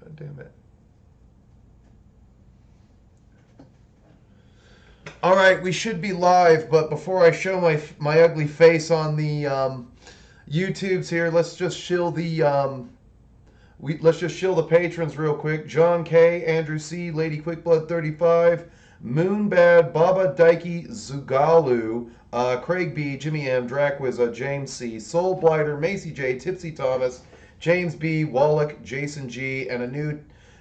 God damn it. All right, we should be live, but before I show my ugly face on the YouTubes here, let's just shill the let's just shill the patrons real quick. John K, Andrew C, Lady Quickblood 35, Moonbad, Baba Daiki Zugalu, Craig B, Jimmy M, Dracwiza, James C, Soul Blighter, Macy J, Tipsy Thomas, James B, Wallach, Jason G, and a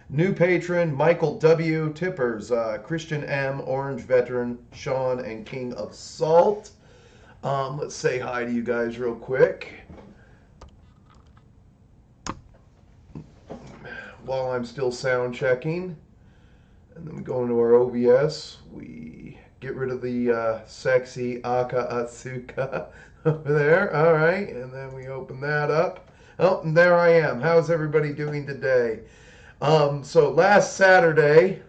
new patron, Michael W, Tippers, Christian M, Orange Veteran, Sean, and King of Salt. Let's say hi to you guys real quick. While I'm still sound checking. And then we go into our OBS. We get rid of the sexy Aka Atsuka over there. All right. And then we open that up. Oh, and there I am. How's everybody doing today? So last Saturday,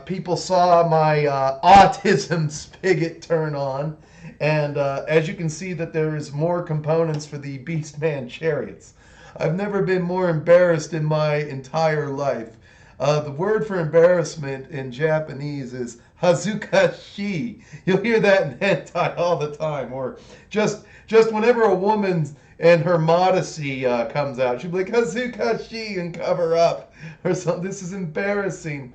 people saw my autism spigot turn on. And as you can see that there is more components for the Beastman Chariots. I've never been more embarrassed in my entire life. The word for embarrassment in Japanese is hazukashi. You'll hear that in hentai all the time. Or just whenever a woman and her modesty comes out, she'll be like, hazukashi, and cover up. Or something. This is embarrassing.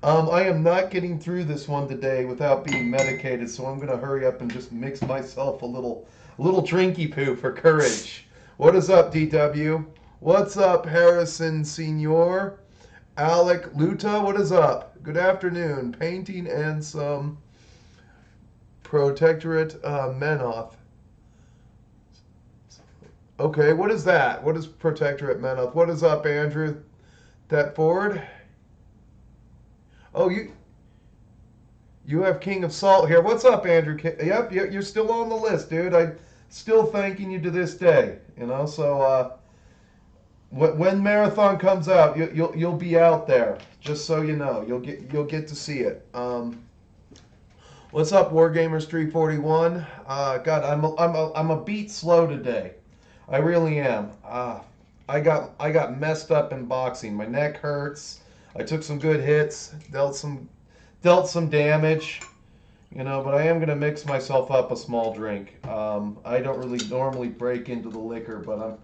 I am not getting through this one today without being medicated, so I'm going to hurry up and just mix myself a little drinky poo for courage. What is up, DW? What's up, Harrison Senior? Alec Luta, what is up? Good afternoon. Painting and some Protectorate Menoth. Okay, what is that? What is Protectorate Menoth? What is up, Andrew? That forward? Oh, you have King of Salt here. What's up, Andrew? Yep, you're still on the list, dude. I'm still thanking you to this day. You know, so when Marathon comes out, you'll be out there. Just so you know, you'll get to see it. What's up, Wargamers 341? God, I'm a beat slow today. I really am. I got messed up in boxing. My neck hurts. I took some good hits, dealt some damage, you know, but I am going to mix myself up a small drink. I don't really normally break into the liquor, but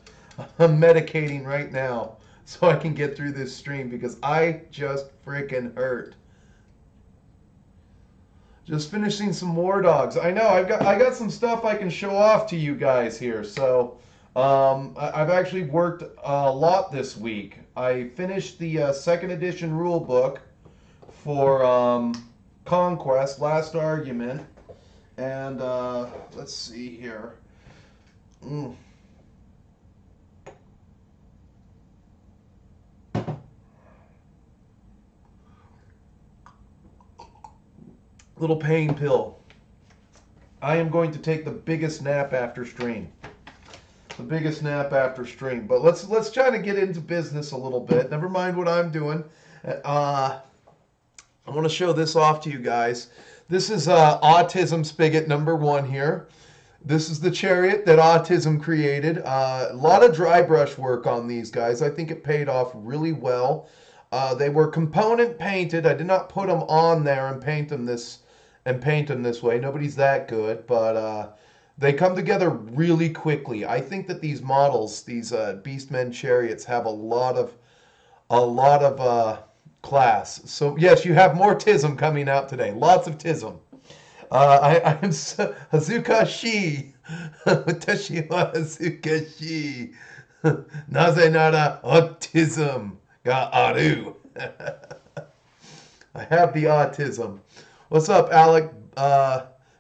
I'm medicating right now so I can get through this stream because I just freaking hurt. Just finishing some War Dogs. I know I got some stuff I can show off to you guys here. So I've actually worked a lot this week. I finished the second edition rule book for Conquest, Last Argument, and let's see here. Little pain pill. I am going to take the biggest nap after stream. The biggest nap after stream. But let's try to get into business a little bit. Never mind what I'm doing. I want to show this off to you guys. This is Autism Spigot #1 here. This is the Chariot that Autism created. A lot of dry brush work on these guys. I think it paid off really well. They were component painted. I did not put them on there and paint them this way. Nobody's that good, but they come together really quickly. I think that these models, these Beastmen Chariots, have a lot of class. So yes, you have more TISM coming out today. Lots of TISM. I am Hazuka Shi. Watashi wa Hazuka Shi. Naze nara autism ga aru. I have the autism. What's up, Alec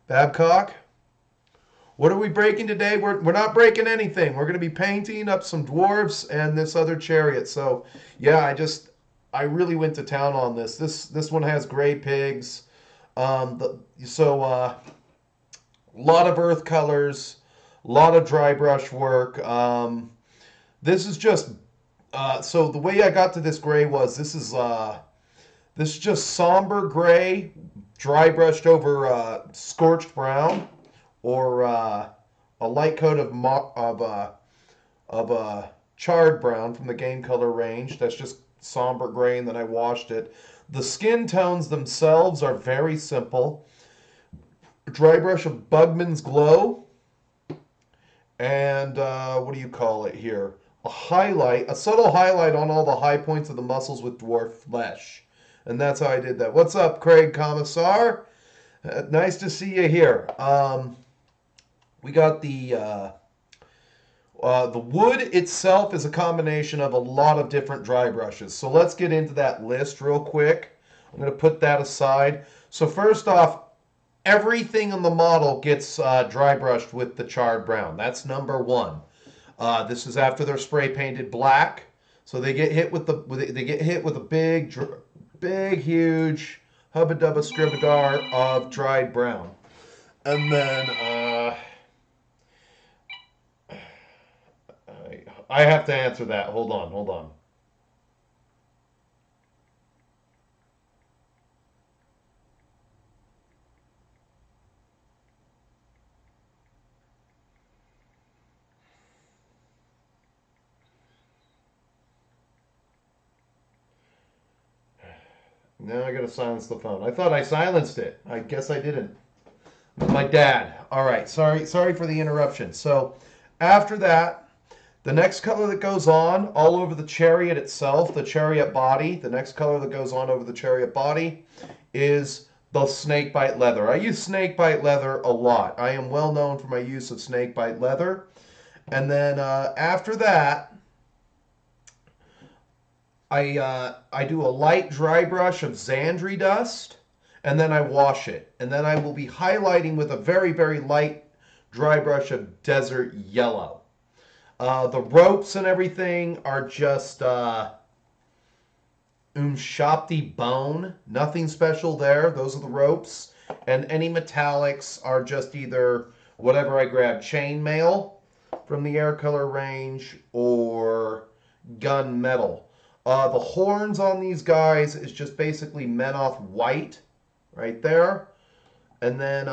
Babcock? What are we breaking today? We're not breaking anything. We're going to be painting up some dwarves and this other chariot. So yeah, I really went to town on this. This one has gray pigs. A lot of earth colors, a lot of dry brush work. This is just so the way I got to this gray was this is just somber gray, dry brushed over scorched brown, or a light coat of charred brown from the game color range. That's just somber gray, and then I washed it. The skin tones themselves are very simple. Dry brush of Bugman's Glow, and what do you call it here? A subtle highlight on all the high points of the muscles with dwarf flesh. And that's how I did that. What's up, Craig Commissar? Nice to see you here. We got the wood itself is a combination of a lot of different dry brushes. So let's get into that list real quick. I'm going to put that aside. So first off, everything in the model gets dry brushed with the charred brown. That's number one. This is after they're spray painted black, so they get hit with a big, huge hubba dubba scribbadar of dried brown, and then I have to answer that. Hold on. Now I gotta silence the phone. I thought I silenced it. I guess I didn't. My dad. All right. Sorry for the interruption. So after that, the next color that goes on all over the chariot itself, the chariot body, the next color that goes on over the chariot body is the snakebite leather. I use snakebite leather a lot. I am well known for my use of snakebite leather. And then after that, I do a light dry brush of Xandri dust, and then I wash it. And then I will be highlighting with a very, very light dry brush of desert yellow. The ropes and everything are just Umshapti bone. Nothing special there. Those are the ropes. And any metallics are just either whatever I grab, chainmail from the air color range or gun metal. The horns on these guys is just basically Menoth white right there. And then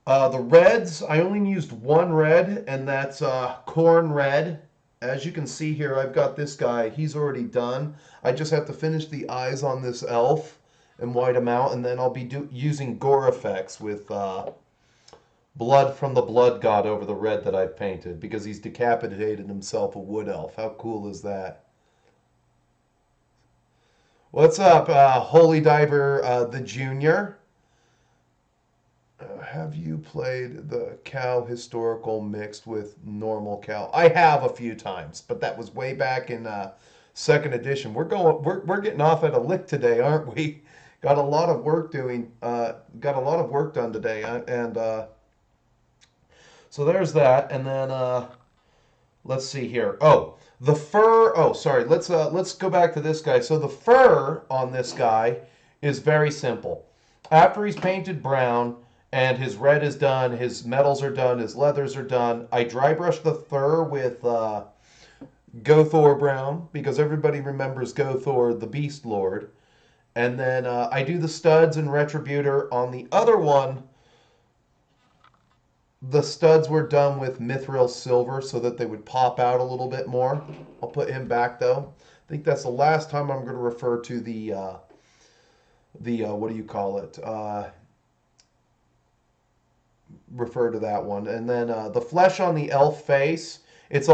the reds, I only used one red, and that's corn red. As you can see here, I've got this guy. He's already done. I just have to finish the eyes on this elf and white him out, and then I'll be using gore effects with blood from the blood god over the red that I've painted, because he's decapitated himself a wood elf. How cool is that? What's up, Holy Diver the Junior? Have you played the cow historical mixed with normal cow? I have a few times, but that was way back in second edition. We're getting off at a lick today, aren't we? Got a lot of work done today, and so there's that. And then let's see here. Oh, the fur. Oh, sorry. Let's go back to this guy. So the fur on this guy is very simple. After he's painted brown and his red is done, his metals are done, his leathers are done, I dry brush the fur with Gothor brown, because everybody remembers Gothor, the Beast Lord. And then I do the studs and Retributor. On the other one, the studs were done with Mithril silver so that they would pop out a little bit more. I'll put him back though. I think that's the last time I'm going to refer to the what do you call it? Refer to that one. And then the flesh on the elf face, it's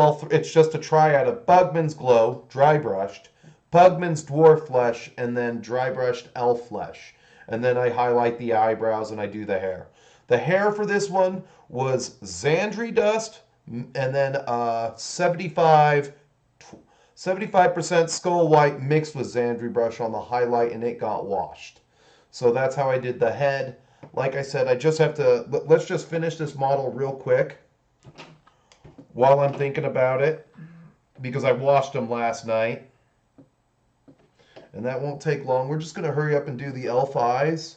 just a triad of Bugman's Glow, dry brushed, Bugman's dwarf flesh, and then dry brushed elf flesh. And then I highlight the eyebrows and I do the hair. The hair for this one was Xandri dust, and then 75% skull white mixed with Xandri brush on the highlight, and it got washed. So that's how I did the head. Like I said, I just have to, let's just finish this model real quick while I'm thinking about it, because I washed them last night. And that won't take long. We're just going to hurry up and do the elf eyes.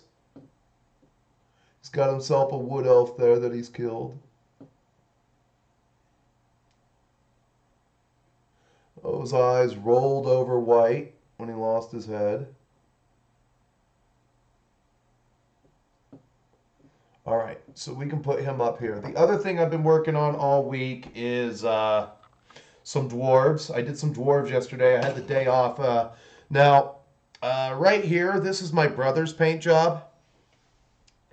He's got himself a wood elf there that he's killed. Those eyes rolled over white when he lost his head. All right, so we can put him up here. The other thing I've been working on all week is some dwarves. I did some dwarves yesterday. I had the day off. Now, right here, this is my brother's paint job.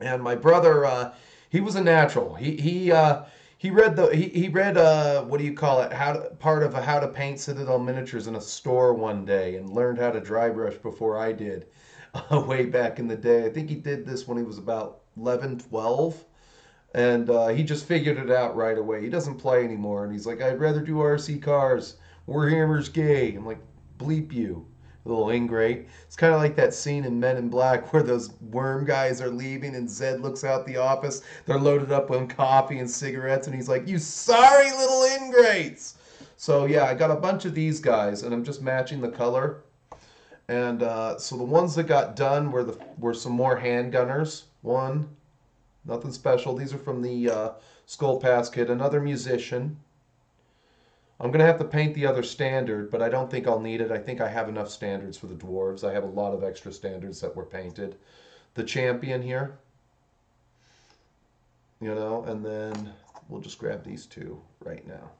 And my brother, he was a natural. He read he read what do you call it? Part of How to Paint Citadel Miniatures in a store one day and learned how to dry brush before I did, way back in the day. I think he did this when he was about 11, 12. And he just figured it out right away. He doesn't play anymore, and he's like, "I'd rather do RC cars. Warhammer's gay." I'm like, "Bleep you, little ingrate." It's kind of like that scene in Men in Black where those worm guys are leaving, and Zed looks out the office. They're loaded up with coffee and cigarettes, and he's like, "You sorry little ingrates." So yeah, I got a bunch of these guys, and I'm just matching the color. And so the ones that got done were some more handgunners. One. Nothing special. These are from the Skull Pass kit. Another musician. I'm going to have to paint the other standard, but I don't think I'll need it. I think I have enough standards for the dwarves. I have a lot of extra standards that were painted. The champion here. You know, and then we'll just grab these two right now.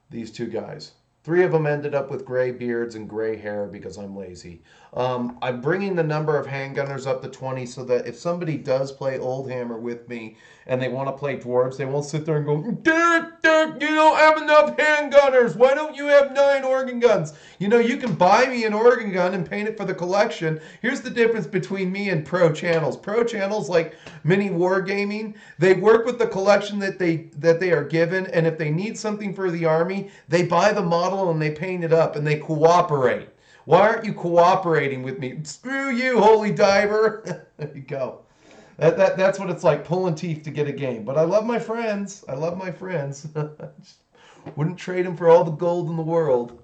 These two guys. 3 of them ended up with gray beards and gray hair because I'm lazy. I'm bringing the number of handgunners up to 20 so that if somebody does play Oldhammer with me and they want to play dwarves, they won't sit there and go, "Derek, you don't have enough handgunners. Why don't you have 9 organ guns?" You know, you can buy me an organ gun and paint it for the collection. Here's the difference between me and pro channels. Pro channels, like mini wargaming, they work with the collection that they are given, and if they need something for the army, they buy the model and they paint it up and they cooperate. Why aren't you cooperating with me? Screw you, holy diver. There you go. That's what it's like, pulling teeth to get a game. But I love my friends. I love my friends. Just wouldn't trade them for all the gold in the world.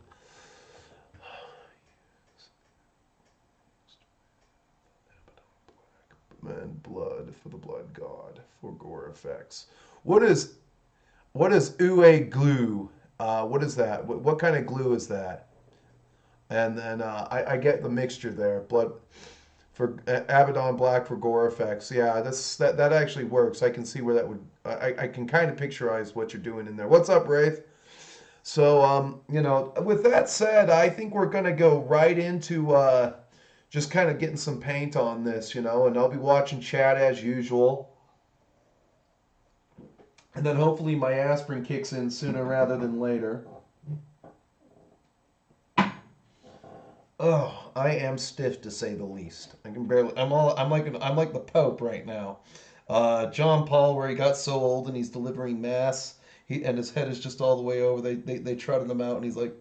And blood for the blood god for gore effects. What is Ue glue? What is that? What kind of glue is that? And then I get the mixture there. Blood for Abaddon black for gore effects. Yeah, that actually works. I can see where that would. I can kind of picturize what you're doing in there. What's up, Wraith? So you know, with that said, I think we're gonna go right into just kind of getting some paint on this, you know, and I'll be watching chat as usual. And then hopefully my aspirin kicks in sooner rather than later. Oh, I am stiff to say the least. I can barely. I'm like the Pope right now. John Paul, where he got so old and he's delivering mass, and his head is just all the way over. They trotted him out, and he's like,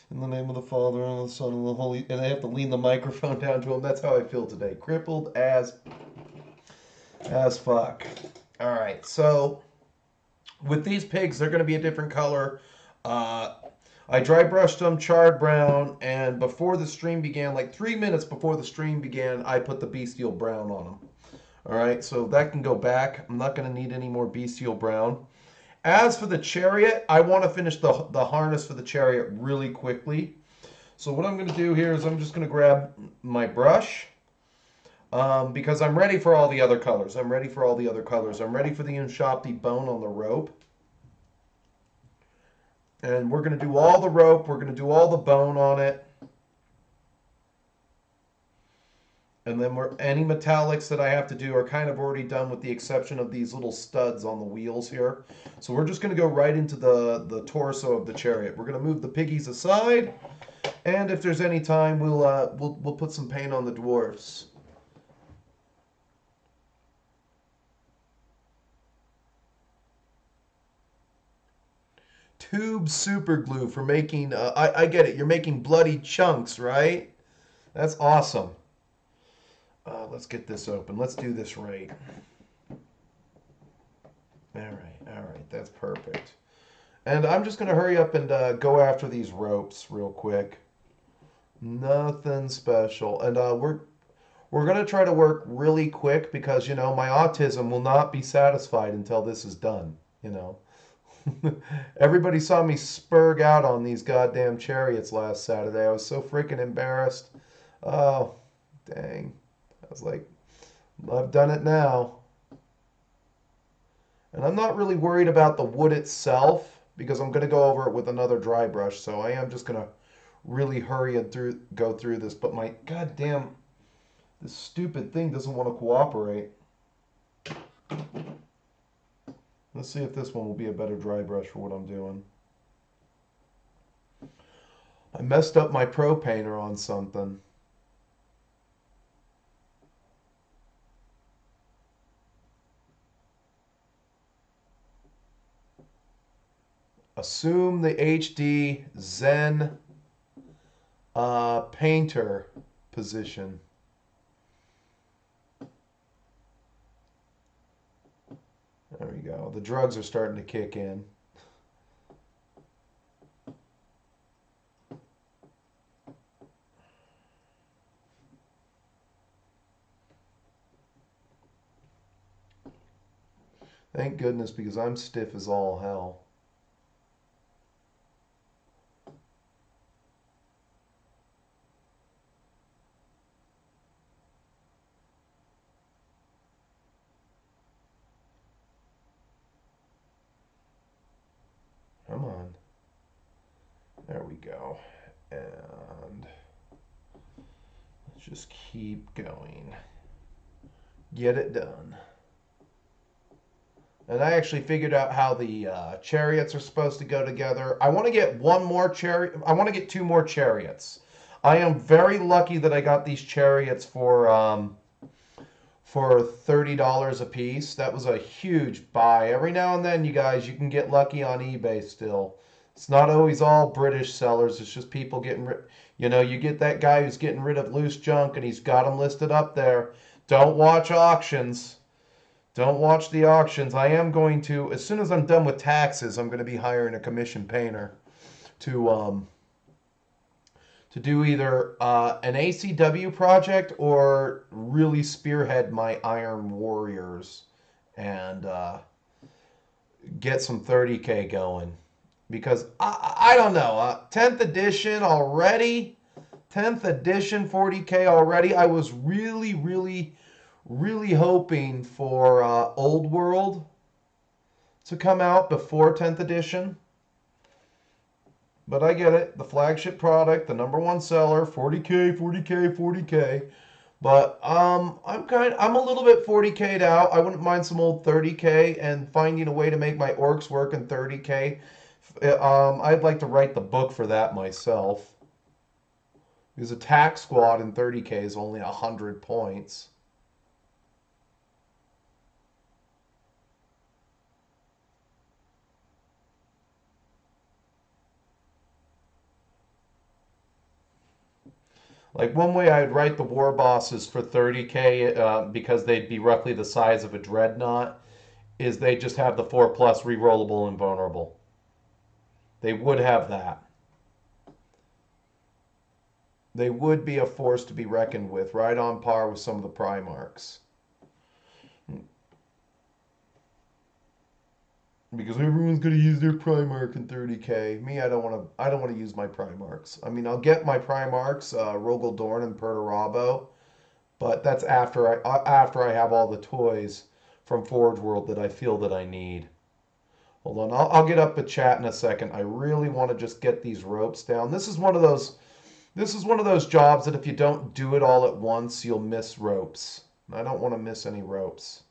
"In the name of the Father and the Son and the Holy," and they have to lean the microphone down to him. That's how I feel today, crippled as fuck. All right, so with these pigs, they're going to be a different color. I dry brushed them charred brown, and before the stream began, like 3 minutes before the stream began, I put the bestial brown on them. All right, so that can go back. I'm not going to need any more bestial brown. As for the chariot, I want to finish the harness for the chariot really quickly. So what I'm going to do here is I'm just going to grab my brush because I'm ready for all the other colors. I'm ready for all the other colors. I'm ready for the Unshopti bone on the rope. And we're going to do all the rope. We're going to do all the bone on it. And then any metallics that I have to do are kind of already done with the exception of these little studs on the wheels here. So we're just going to go right into the torso of the chariot. We're going to move the piggies aside. And if there's any time, we'll put some paint on the dwarfs. Tube super glue for making, I get it, you're making bloody chunks, right? That's awesome. Let's get this open. Let's do this right. All right, that's perfect. And I'm just going to hurry up and go after these ropes real quick. Nothing special. And we're going to try to work really quick because, you know, my autism will not be satisfied until this is done, you know. Everybody saw me spurg out on these goddamn chariots last Saturday. I was so freaking embarrassed. Oh, dang. I was like, I've done it now. And I'm not really worried about the wood itself because I'm going to go over it with another dry brush. So I am just going to really hurry and go through this. But my goddamn, this stupid thing doesn't want to cooperate. Let's see if this one will be a better dry brush for what I'm doing. I messed up my Pro Painter on something. Assume the HD Zen painter position. There we go. The drugs are starting to kick in. Thank goodness, because I'm stiff as all hell. Come on. There we go. And let's just keep going. Get it done. And I actually figured out how the chariots are supposed to go together. I want to get one more chariot. I want to get two more chariots. I am very lucky that I got these chariots for $30 a piece. That was a huge buy. Every now and then, you guys, you can get lucky on eBay still. It's not always all British sellers. It's just people getting rid. You know, you get that guy who's getting rid of loose junk and he's got them listed up there. Don't watch auctions. Don't watch the auctions. I am going to, as soon as I'm done with taxes, I'm going to be hiring a commission painter to do either an ACW project or really spearhead my Iron Warriors and get some 30K going. Because I don't know, 10th edition already, 10th edition 40K already. I was really hoping for Old World to come out before 10th edition. But I get it. The flagship product, the #1 seller, 40K, 40K, 40K. But I'm a little bit 40K'd out. I wouldn't mind some old 30K and finding a way to make my orcs work in 30K. I'd like to write the book for that myself. Because Attack Squad in 30K is only 100 points. Like one way I'd write the war bosses for 30K because they'd be roughly the size of a dreadnought is they just have the 4+ rerollable and vulnerable. They would have that. They would be a force to be reckoned with, right on par with some of the Primarchs. Because everyone's going to use their Primarch in 30K. Me, I don't want to use my Primarchs. I mean, I'll get my Primarchs, Rogel Dorn and Perturabo, but that's after I have all the toys from Forge World that I feel that I need. Hold on, I'll get up a chat in a second. I really want to just get these ropes down. This is one of those jobs that if you don't do it all at once, you'll miss ropes. I don't want to miss any ropes.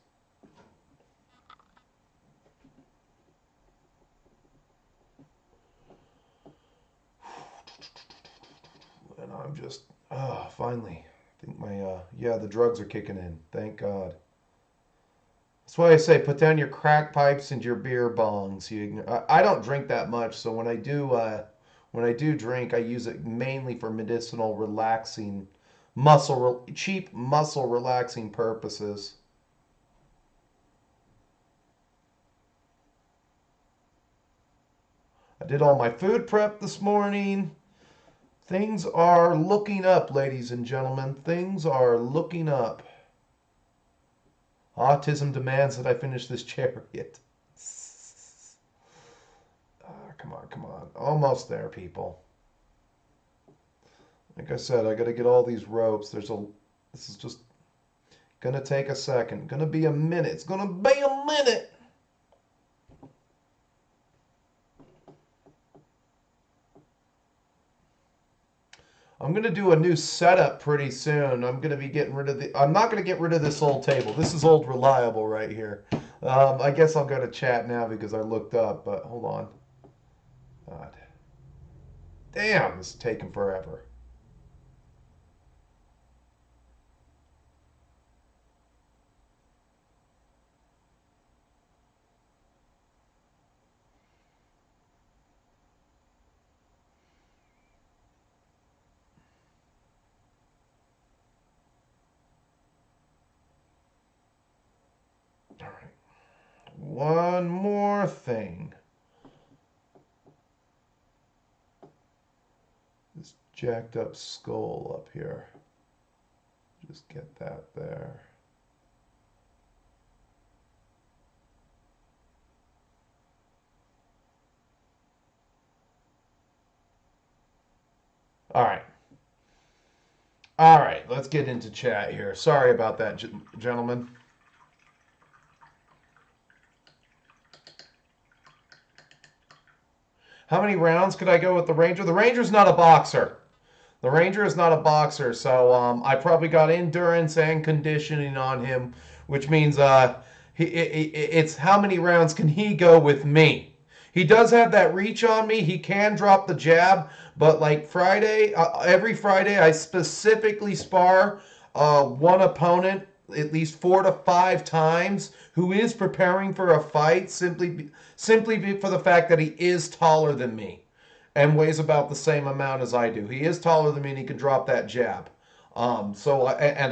And I'm just, finally. I think my, yeah, the drugs are kicking in. Thank God. That's why I say put down your crack pipes and your beer bongs. I don't drink that much, so when I do drink, I use it mainly for medicinal, relaxing, cheap muscle relaxing purposes. I did all my food prep this morning. Things are looking up, ladies and gentlemen. Things are looking up. Autism demands that I finish this chariot. Come on, come on. Almost there, people. Like I said, I got to get all these ropes. This is just going to take a second. Going to be a minute. It's going to be a minute. I'm gonna do a new setup pretty soon. I'm gonna be getting rid of the. I'm not gonna get rid of this old table. This is old reliable right here. I guess I'll go to chat now because I looked up. But hold on. God, damn, this is taking forever. All right, one more thing. This jacked up skull up here. Just get that there. All right. All right, let's get into chat here. Sorry about that, gentlemen. How many rounds could I go with the Ranger? The Ranger's not a boxer. The Ranger is not a boxer, so I probably got endurance and conditioning on him, which means it's how many rounds can he go with me. He does have that reach on me. He can drop the jab, but like Friday, every Friday, I specifically spar one opponent at least 4 to 5 times who is preparing for a fight simply for the fact that he is taller than me and weighs about the same amount as I do. He is taller than me and he can drop that jab. And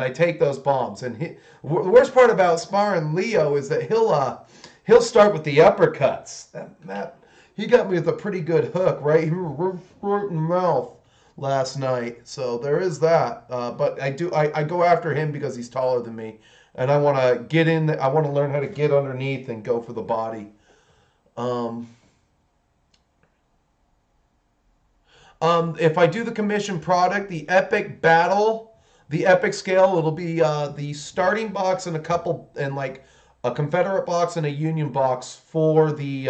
I take those bombs. And the worst part about sparring Leo is that he'll start with the uppercuts. He got me with a pretty good hook right here, right in the mouth last night. So there is that. But I go after him because he's taller than me, and I want to get in. I want to learn how to get underneath and go for the body. If I do the commission product, the epic battle, the epic scale, it'll be the starting box and like a Confederate box and a Union box for the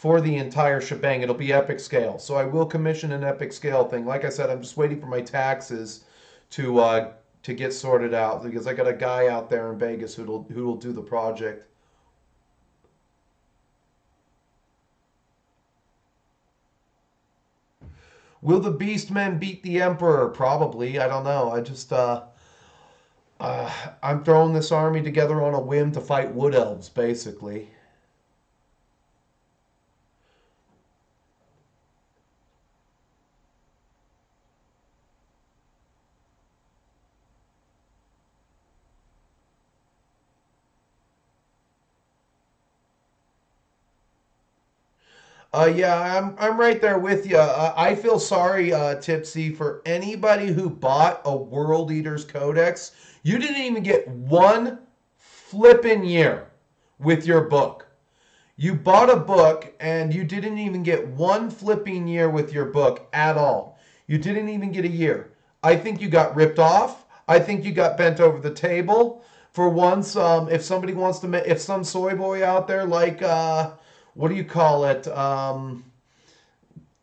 entire shebang. It'll be epic scale. So I will commission an epic scale thing. Like I said, I'm just waiting for my taxes to get sorted out because I got a guy out there in Vegas who'll do the project. Will the Beastmen beat the Emperor? Probably. I don't know. I just I'm throwing this army together on a whim to fight Wood Elves, basically. Yeah, I'm right there with you. I feel sorry, Tipsy, for anybody who bought a World Eaters Codex. You didn't even get one flippin' year with your book. You bought a book and you didn't even get one flipping year with your book at all. You didn't even get a year. I think you got ripped off. I think you got bent over the table. For once, if somebody wants to, if some soy boy out there like, what do you call it?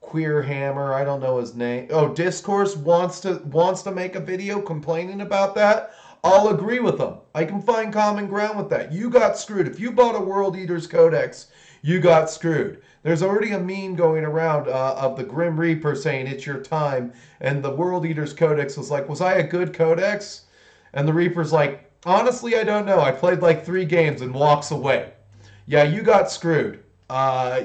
Queer Hammer, I don't know his name. Oh, Discourse wants to make a video complaining about that. I'll agree with them. I can find common ground with that. You got screwed. If you bought a World Eaters Codex, you got screwed. There's already a meme going around of the Grim Reaper saying it's your time, and the World Eaters Codex was like, was I a good codex? And the Reaper's like, honestly, I don't know. I played like 3 games and walks away. Yeah, you got screwed.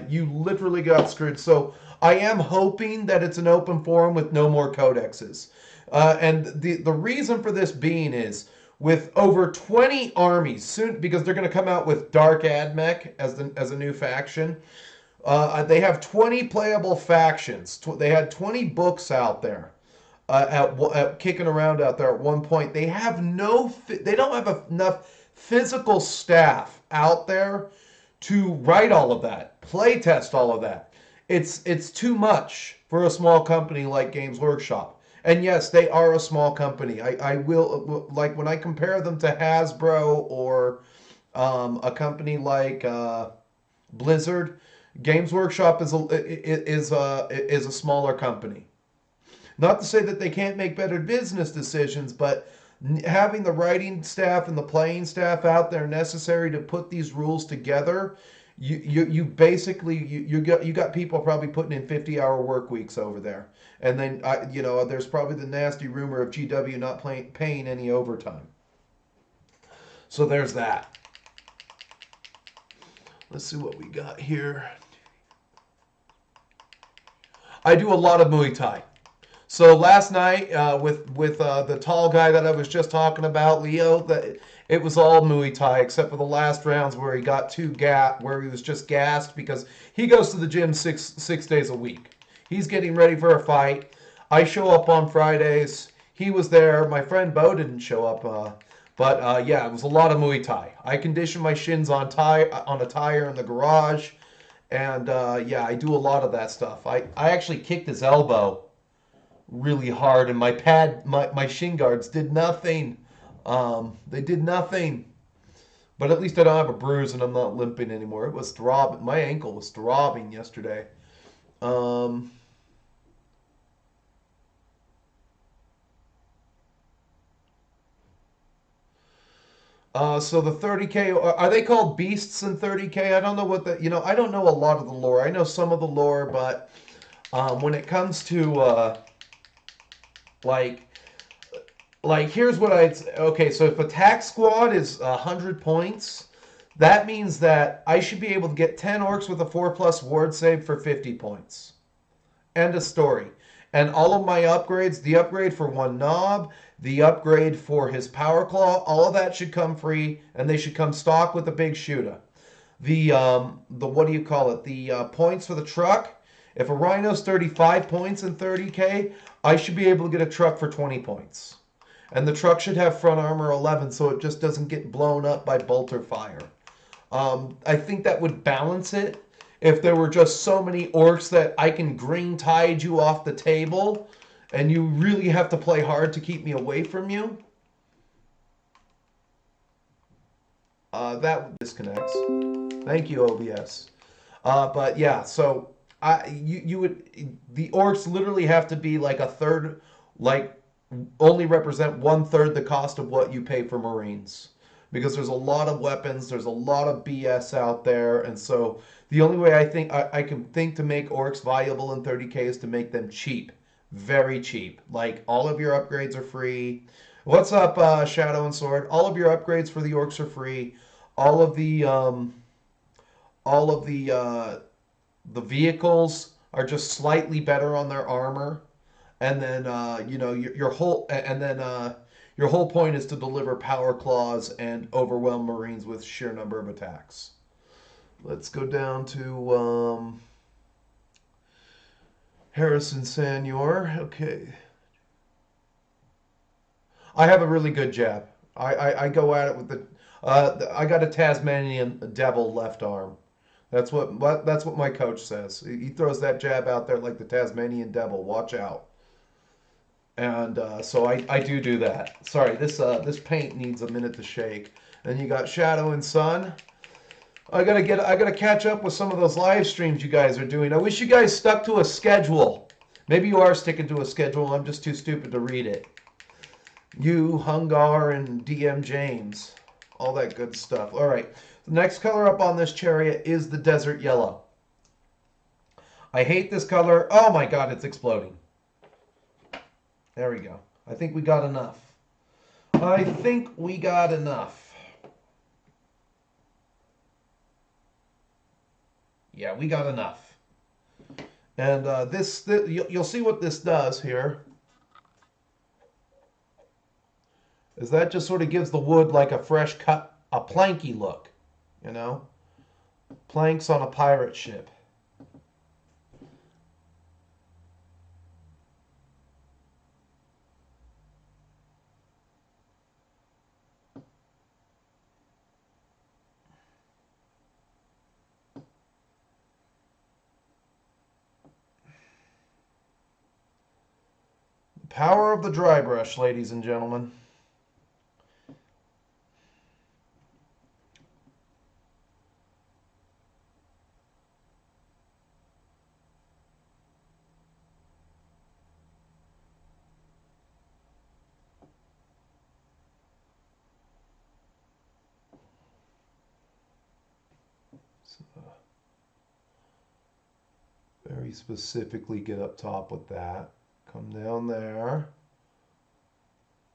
You literally got screwed. So I am hoping that it's an open forum with no more codexes. And the reason for this being is with over 20 armies soon, because they're going to come out with Dark Admech as a new faction. They have 20 playable factions. They had 20 books out there at kicking around out there at one point. They have they don't have enough physical staff out there to write all of that, play test all of that. It's too much for a small company like Games Workshop. And yes, they are a small company. I will, like when I compare them to Hasbro or a company like Blizzard, Games Workshop is a smaller company. Not to say that they can't make better business decisions, but having the writing staff and the playing staff out there necessary to put these rules together, you basically you got people probably putting in 50-hour work weeks over there, and then there's probably the nasty rumor of GW not paying any overtime. So there's that. Let's see what we got here. I do a lot of Muay Thai. So last night with the tall guy that I was just talking about, Leo, it was all Muay Thai except for the last rounds where he got where he was just gassed because he goes to the gym six days a week. He's getting ready for a fight. I show up on Fridays. He was there. My friend Bo didn't show up, but yeah, it was a lot of Muay Thai. I condition my shins on a tire in the garage, and yeah, I do a lot of that stuff. I actually kicked his elbow really hard, and my shin guards did nothing. They did nothing. But at least I don't have a bruise and I'm not limping anymore. It was throbbing. My ankle was throbbing yesterday. So the 30K, are they called beasts in 30K? I don't know I don't know a lot of the lore. I know some of the lore, but when it comes to like here's what okay, so if attack squad is 100 points, that means that I should be able to get 10 orcs with a 4+ ward save for 50 points. End of story. And all of my upgrades, the upgrade for one knob, the upgrade for his power claw, all of that should come free, and they should come stock with the big shooter. The what do you call it? The points for the truck. If a rhino's 35 points in 30K, I should be able to get a truck for 20 points. And the truck should have front armor 11 so it just doesn't get blown up by bolter fire. I think that would balance it if there were just so many orcs that I can green tide you off the table and you really have to play hard to keep me away from you. That disconnects. Thank you, OBS. But yeah, so you would, the orcs literally have to be like a third, like only represent 1/3 the cost of what you pay for Marines. Because there's a lot of weapons, there's a lot of BS out there, and so the only way I can think to make orcs viable in 30K is to make them cheap. Very cheap. Like, all of your upgrades are free. What's up, Shadow and Sword? All of your upgrades for the orcs are free. All of the vehicles are just slightly better on their armor. And then your whole point is to deliver power claws and overwhelm Marines with sheer number of attacks. Let's go down to Harrison Sanior. Okay. I have a really good jab. I go at it with the I got a Tasmanian devil left arm. That's what my coach says. He throws that jab out there like the Tasmanian devil. Watch out. And so I do that. Sorry, this paint needs a minute to shake. And you got Shadow and Sun. I gotta catch up with some of those live streams you guys are doing. I wish you guys stuck to a schedule. Maybe you are sticking to a schedule. I'm just too stupid to read it. You, Hungar, and DM James, all that good stuff. All right, the next color up on this chariot is the desert yellow. I hate this color. Oh my God, it's exploding. There we go. I think we got enough. I think we got enough. Yeah, we got enough. And you'll see what this does here. Is that just sort of gives the wood like a fresh cut, a planky look, you know? Planks on a pirate ship. Power of the dry brush, ladies and gentlemen. Very specifically get up top with that. Come down there.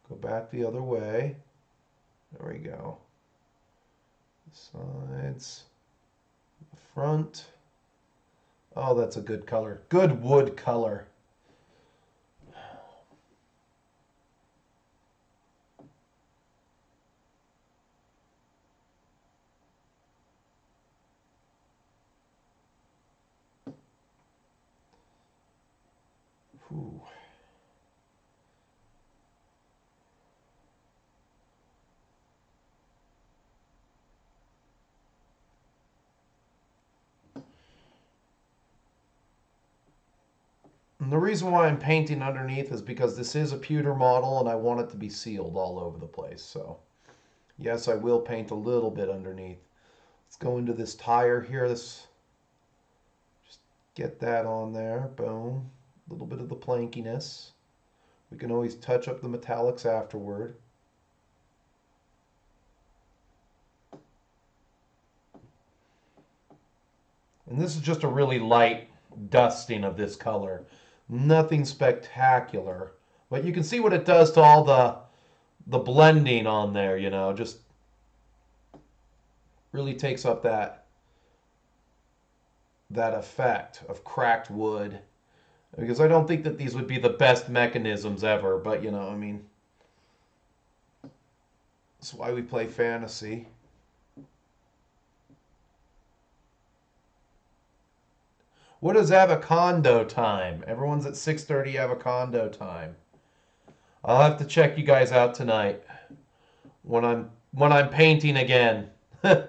Go back the other way. There we go. Sides. The front. Oh, that's a good color. Good wood color. Ooh. And the reason why I'm painting underneath is because this is a pewter model and I want it to be sealed all over the place. So yes, I will paint a little bit underneath. Let's go into this tire here. Just get that on there. Boom. A little bit of the plankiness. We can always touch up the metallics afterward. And this is just a really light dusting of this color. Nothing spectacular. But you can see what it does to all the blending on there, you know. Just really takes up that effect of cracked wood. Because I don't think that these would be the best mechanisms ever, but you know, I mean, that's why we play fantasy. What is avocado time? Everyone's at 6:30 avocado time. I'll have to check you guys out tonight when I'm painting again and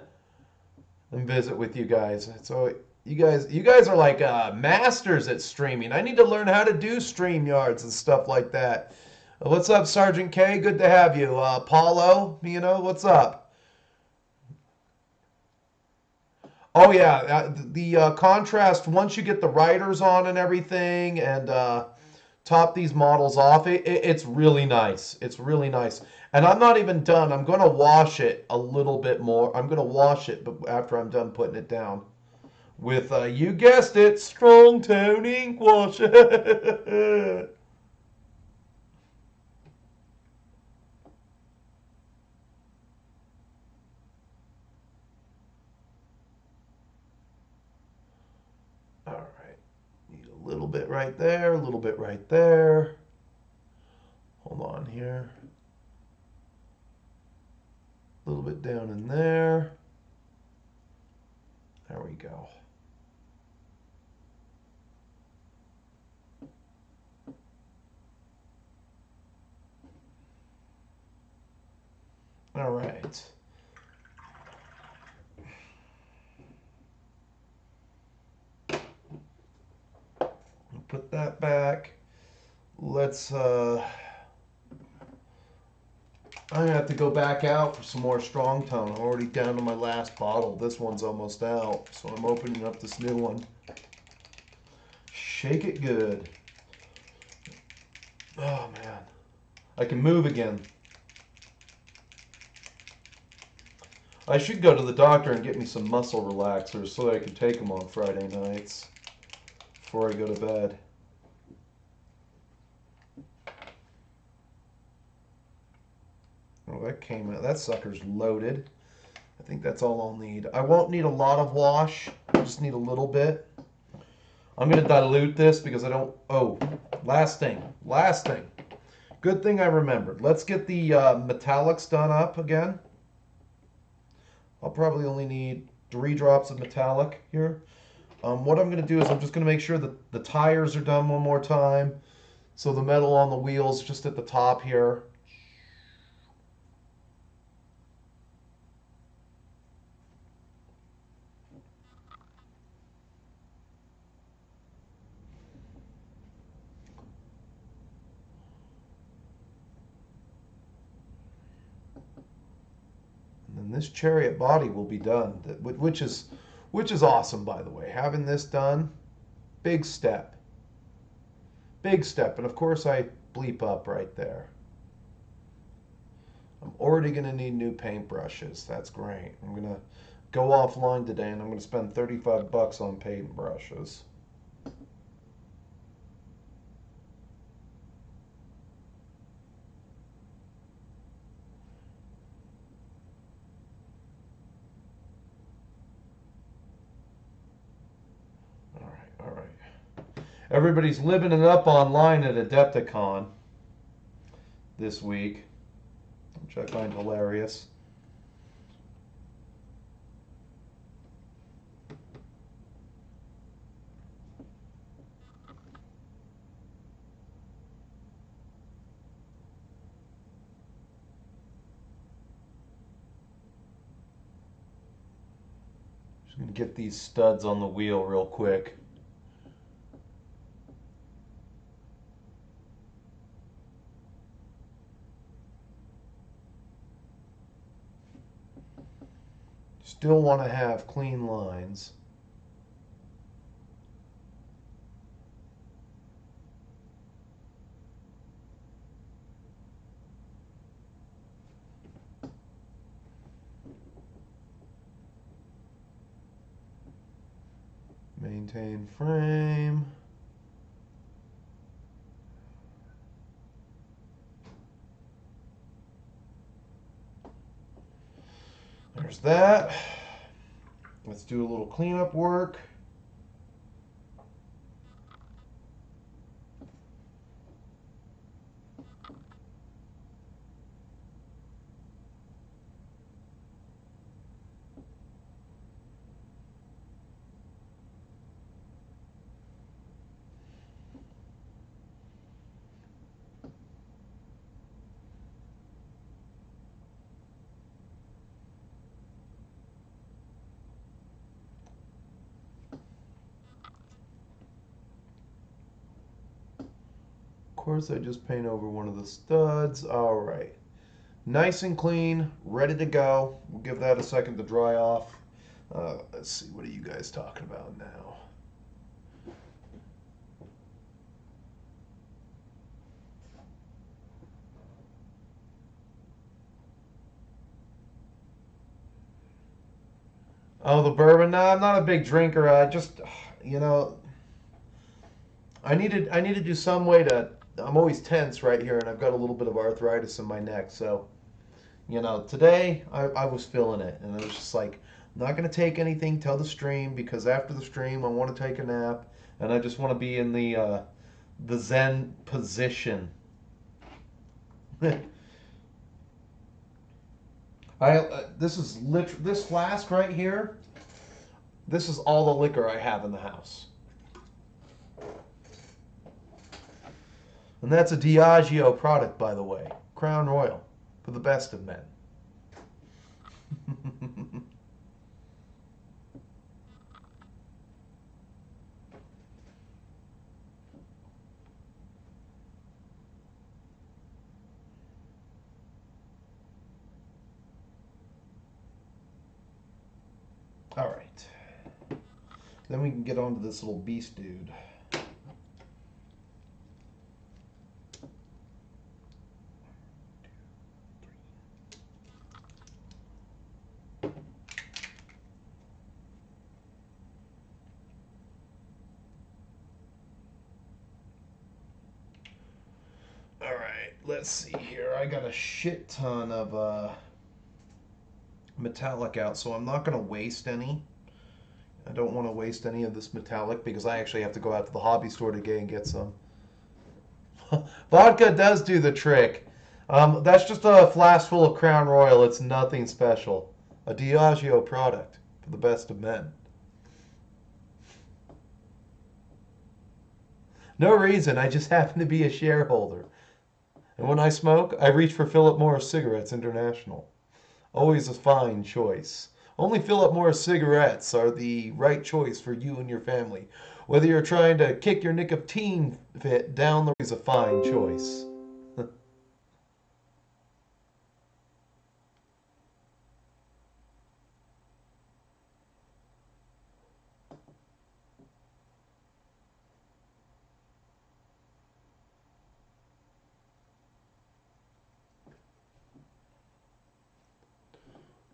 visit with you guys. So you guys are like masters at streaming. I need to learn how to do StreamYards and stuff like that. What's up, Sergeant K? Good to have you. Paulo, you know, what's up? Oh yeah, the contrast, once you get the riders on and everything and top these models off, it's really nice. It's really nice. And I'm not even done. I'm going to wash it a little bit more. I'm going to wash it after I'm done putting it down. With, you guessed it, strong tone ink wash. All right. Need a little bit right there, a little bit right there. Hold on here. A little bit down in there. There we go. All right. Put that back. Let's I'm gonna have to go back out for some more strong tone. I'm already down to my last bottle. This one's almost out, so I'm opening up this new one. Shake it good. Oh man, I can move again. I should go to the doctor and get me some muscle relaxers so that I can take them on Friday nights before I go to bed. Oh, that came out. That sucker's loaded. I think that's all I'll need. I won't need a lot of wash. I just need a little bit. I'm going to dilute this because I don't... Oh, last thing. Last thing. Good thing I remembered. Let's get the metallics done up again. I'll probably only need 3 drops of metallic here. What I'm going to do is I'm just going to make sure that the tires are done one more time. So the metal on the wheels just at the top here. And this Chariot body will be done, which is awesome, by the way. Having this done, big step. Big step. And of course I bleep up right there. I'm already going to need new paintbrushes. That's great. I'm going to go offline today and I'm going to spend $35 on paintbrushes. Everybody's living it up online at Adepticon this week, which I find hilarious. Just gonna get these studs on the wheel real quick. Still want to have clean lines. Maintain frame. There's that. Let's do a little cleanup work. Of course, I just paint over one of the studs. All right. Nice and clean, ready to go. We'll give that a second to dry off. Let's see, what are you guys talking about now? Oh, the bourbon? No, I'm not a big drinker. I just, you know, I need to do some way to. I'm always tense right here, and I've got a little bit of arthritis in my neck. So, you know, today I was feeling it, and I was just like, I'm not gonna take anything till the stream because after the stream I want to take a nap, and I just want to be in the Zen position. This flask right here. This is all the liquor I have in the house. And that's a Diageo product, by the way. Crown Royal, for the best of men. All right. Then we can get on to this little beast dude. All right, let's see here. I got a shit ton of metallic out, so I'm not going to waste any. I don't want to waste any of this metallic because I actually have to go out to the hobby store today and get some. Vodka does do the trick. That's just a flask full of Crown Royal. It's nothing special. A Diageo product for the best of men. No reason. I just happen to be a shareholder. And when I smoke, I reach for Philip Morris Cigarettes International. Always a fine choice. Only Philip Morris cigarettes are the right choice for you and your family. Whether you're trying to kick your nicotine fit down the road, is a fine choice.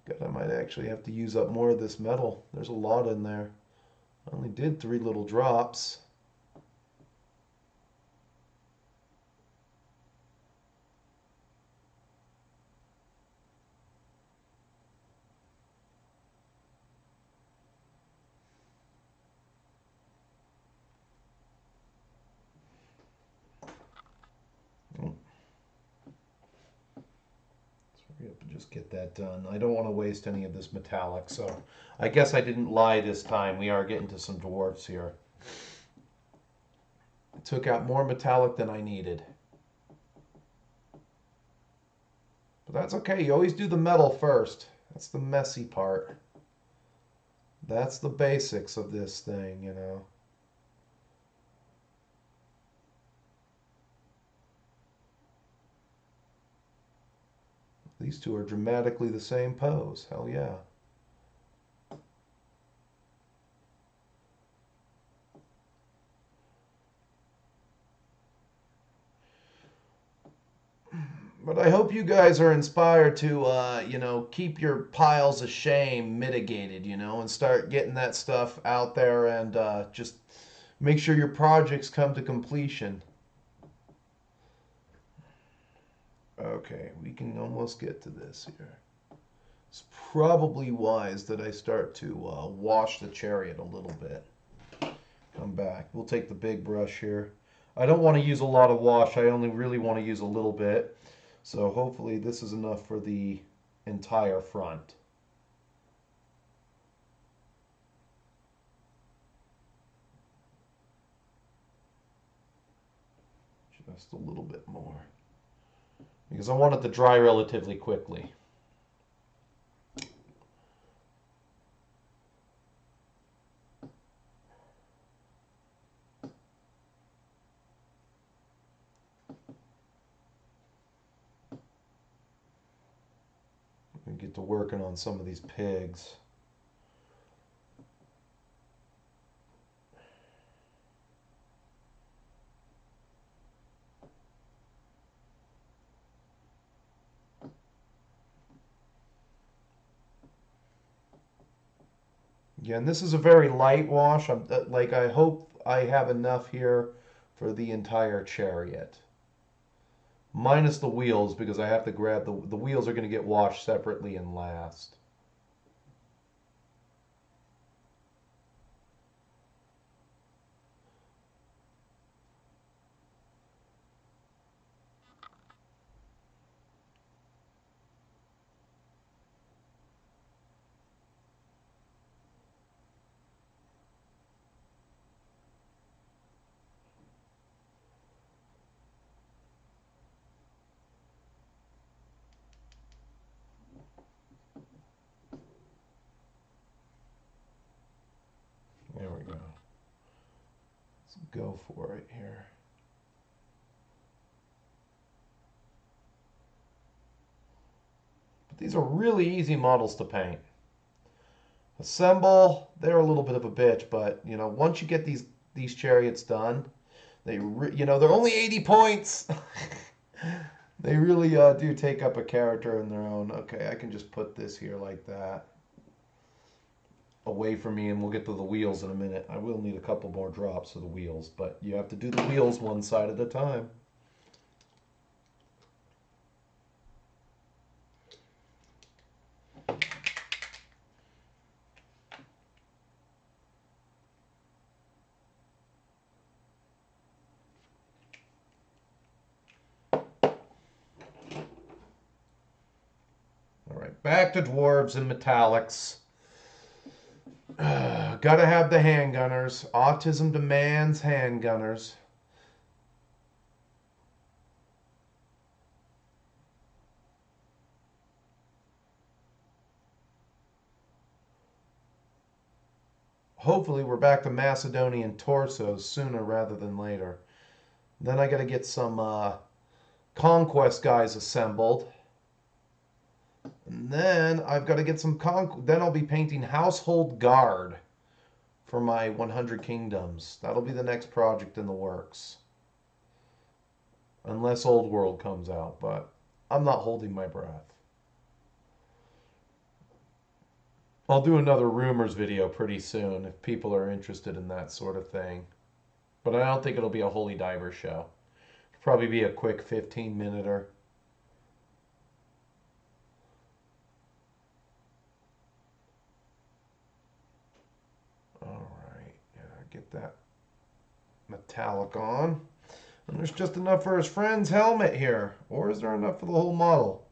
God, I might actually have to use up more of this metal. There's a lot in there. I only did 3 little drops. just get that done. I don't want to waste any of this metallic, so I guess I didn't lie this time. We are getting to some dwarfs here. I took out more metallic than I needed. But that's okay. You always do the metal first. That's the messy part. That's the basics of this thing, you know. These two are dramatically the same pose. Hell yeah. But I hope you guys are inspired to, you know, keep your piles of shame mitigated, you know, and start getting that stuff out there and just make sure your projects come to completion. Okay, we can almost get to this here. It's probably wise that I start to wash the chariot a little bit. Come back. We'll take the big brush here. I don't want to use a lot of wash. I only really want to use a little bit. So hopefully this is enough for the entire front. Just a little bit more. Because I want it to dry relatively quickly. And get to working on some of these pigs. Yeah, and this is a very light wash. I hope I have enough here for the entire chariot. Minus the wheels, because I have to grab the wheels are going to get washed separately and last. There we go. Let's go for it here. But these are really easy models to paint. Assemble, they're a little bit of a bitch, but you know, once you get these chariots done, you know, they're only 80 points. They really do take up a character in their own. Okay, I can just put this here like that. Away from me, and we'll get to the wheels in a minute. I will need a couple more drops of the wheels, but you have to do the wheels one side at a time. All right, back to dwarves and metallics. Gotta have the handgunners. Autism demands handgunners. Hopefully we're back to Macedonian torsos sooner rather than later. Then I gotta get some conquest guys assembled. And then I've got to get some then I'll be painting Household Guard for my 100 Kingdoms. That'll be the next project in the works. Unless Old World comes out, but I'm not holding my breath. I'll do another rumors video pretty soon if people are interested in that sort of thing. But I don't think it'll be a Holy Diver show. It'll probably be a quick 15-minute-er. Get that metallic on. And there's just enough for his friend's helmet here. Or is there enough for the whole model?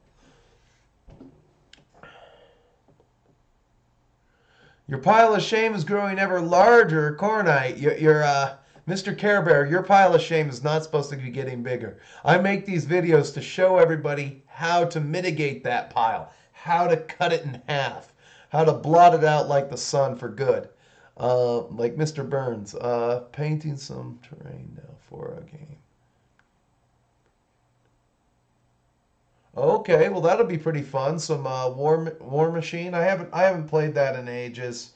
Your pile of shame is growing ever larger, Cornite. Mr. Care Bear, your pile of shame is not supposed to be getting bigger. I make these videos to show everybody how to mitigate that pile, how to cut it in half, how to blot it out like the sun for good. Like Mr. Burns, painting some terrain now for a game. Okay, well that'll be pretty fun. Some War Machine. I haven't played that in ages.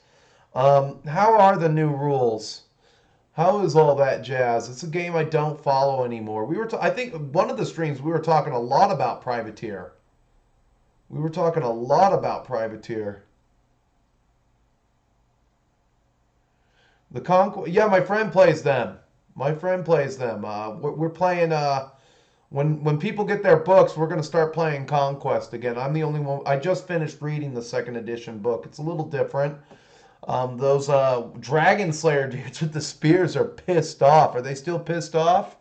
How are the new rules? How is all that jazz? It's a game I don't follow anymore. I think one of the streams we were talking a lot about Privateer. We were talking a lot about Privateer. The Conquest. Yeah, my friend plays them. My friend plays them. We're playing. When people get their books, we're going to start playing Conquest again. I'm the only one. I just finished reading the second edition book. It's a little different. Those Dragon Slayer dudes with the spears are pissed off. Are they still pissed off?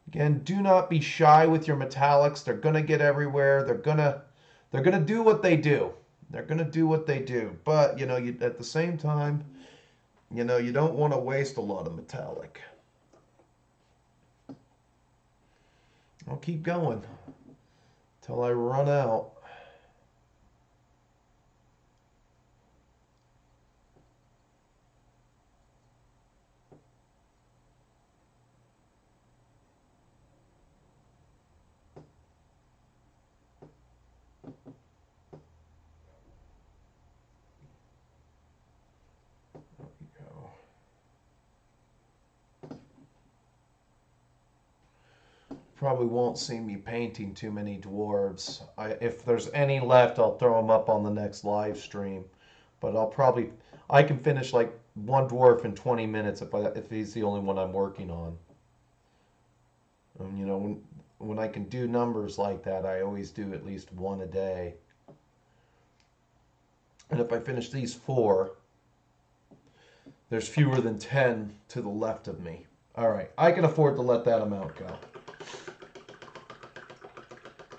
Again, do not be shy with your metallics. They're gonna get everywhere. They're gonna do what they do. They're gonna do what they do. But at the same time, you don't want to waste a lot of metallic. I'll keep going till I run out. Probably won't see me painting too many dwarves. If there's any left, I'll throw them up on the next live stream. But I can finish like one dwarf in 20 minutes if he's the only one I'm working on. When I can do numbers like that, I always do at least one a day. And if I finish these 4, there's fewer than 10 to the left of me. All right, I can afford to let that amount go.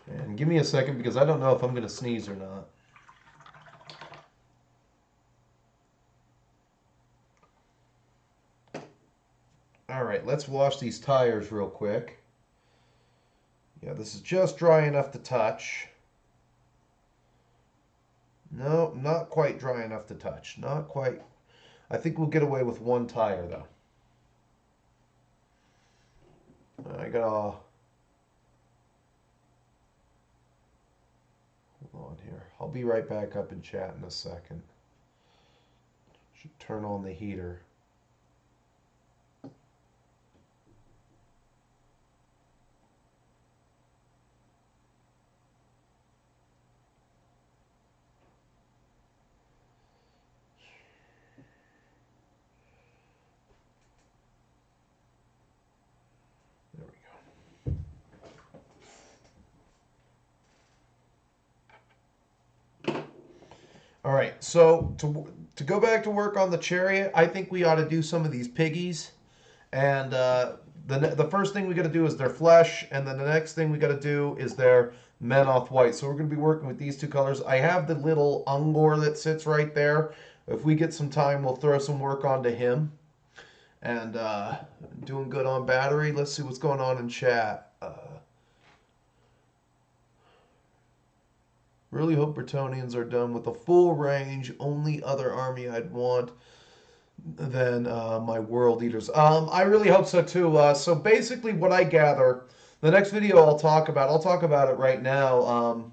And give me a second because I don't know if I'm going to sneeze or not. All right, let's wash these tires real quick. Yeah, this is just dry enough to touch. No, not quite dry enough to touch. Not quite. I think we'll get away with 1 tire, though. I got a... Hold on here. I'll be right back up in chat in a second. Should turn on the heater. There we go. All right, so to go back to work on the Chariot, I think we ought to do some of these piggies. And the first thing we got to do is their flesh, and then the next thing we got to do is their Menoth white. So we're going to be working with these 2 colors. I have the little Ungor that sits right there. If we get some time, we'll throw some work onto him. And doing good on battery. Let's see what's going on in chat. Really hope Bretonnians are done with a full range. Only other army I'd want than my World Eaters. I really hope so too. So basically what I gather, the next video I'll talk about it right now,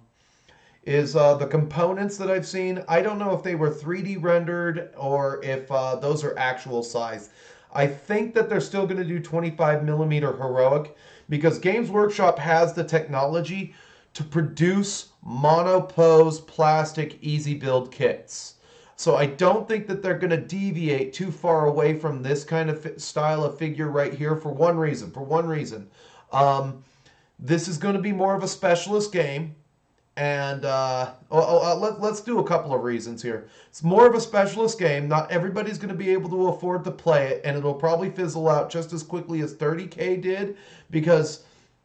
is the components that I've seen. I don't know if they were 3D rendered or if those are actual size. I think that they're still going to do 25mm heroic because Games Workshop has the technology to produce monopose plastic easy build kits. So I don't think that they're going to deviate too far away from this kind of style of figure right here for one reason. This is going to be more of a specialist game. And let's do a couple of reasons here. It's more of a specialist game. Not everybody's going to be able to afford to play it, and it'll probably fizzle out just as quickly as 30K did, because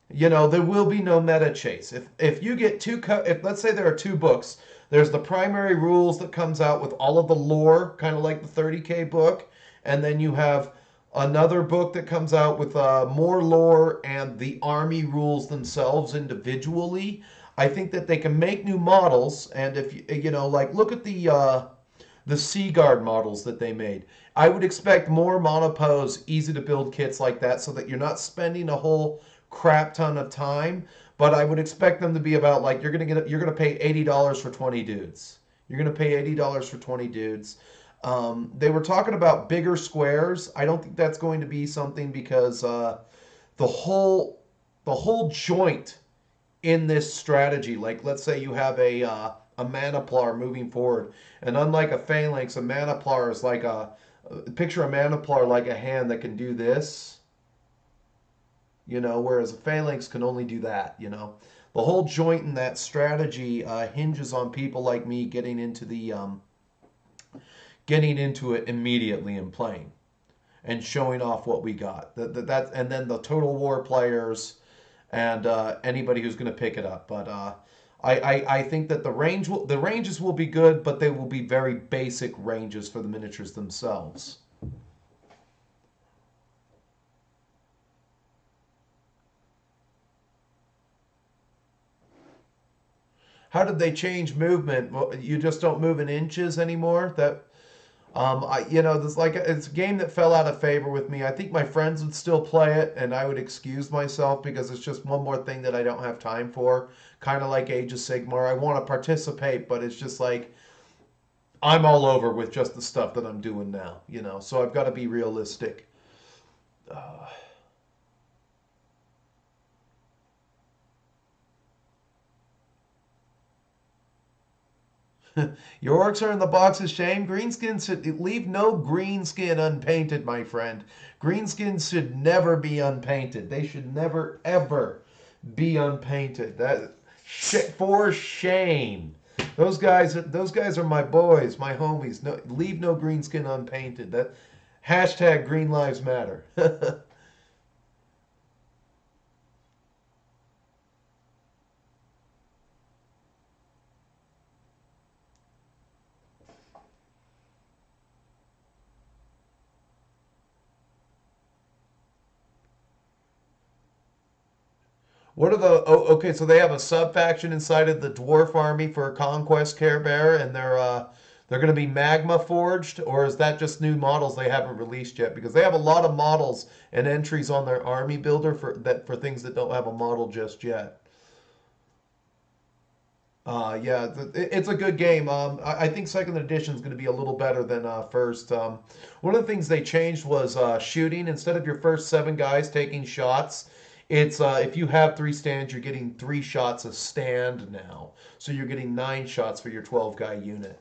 there will be no meta chase. If you get if let's say there are two books, there's the primary rules that comes out with all of the lore, kind of like the 30K book, and then you have another book that comes out with more lore and the army rules themselves individually. I think that they can make new models, and if like look at the Sea Guard models that they made. I would expect more monopose, easy to build kits like that, so that you're not spending a whole crap ton of time. But I would expect them to be about like you're gonna pay $80 for 20 dudes. You're gonna pay $80 for 20 dudes. They were talking about bigger squares. I don't think that's going to be something, because the whole joint in this strategy, like let's say you have a maniplar moving forward, and unlike a phalanx, a maniplar is like picture a maniplar like a hand that can do this, whereas a phalanx can only do that. The whole joint in that strategy hinges on people like me getting into it immediately and playing and showing off what we got. And then the Total War players and anybody who's going to pick it up. But I think that the ranges will be good, but they will be very basic ranges for the miniatures themselves. How did they change movement? Well, you just don't move in inches anymore. It's a game that fell out of favor with me. I think my friends would still play it, and I would excuse myself because it's just one more thing that I don't have time for. Kind of like Age of Sigmar. I want to participate, but it's just like I'm all over with just the stuff that I'm doing now. So I've got to be realistic. Uh, Your orcs are in the box of shame. Greenskins should leave no green skin unpainted, my friend. Greenskins should never be unpainted. They should never ever be unpainted. That shit, for shame. Those guys are my boys, my homies. No, leave no green skin unpainted. That hashtag Green Lives Matter. What are the? Oh, okay. So they have a sub faction inside of the dwarf army for Conquest Care Bear, and they're going to be magma forged, or is that just new models they haven't released yet? Because they have a lot of models and entries on their army builder for things that don't have a model just yet. Yeah, it's a good game. I think second edition is going to be a little better than first. One of the things they changed was shooting. Instead of your first 7 guys taking shots, it's if you have 3 stands, you're getting 3 shots a stand now. So you're getting 9 shots for your 12-guy unit,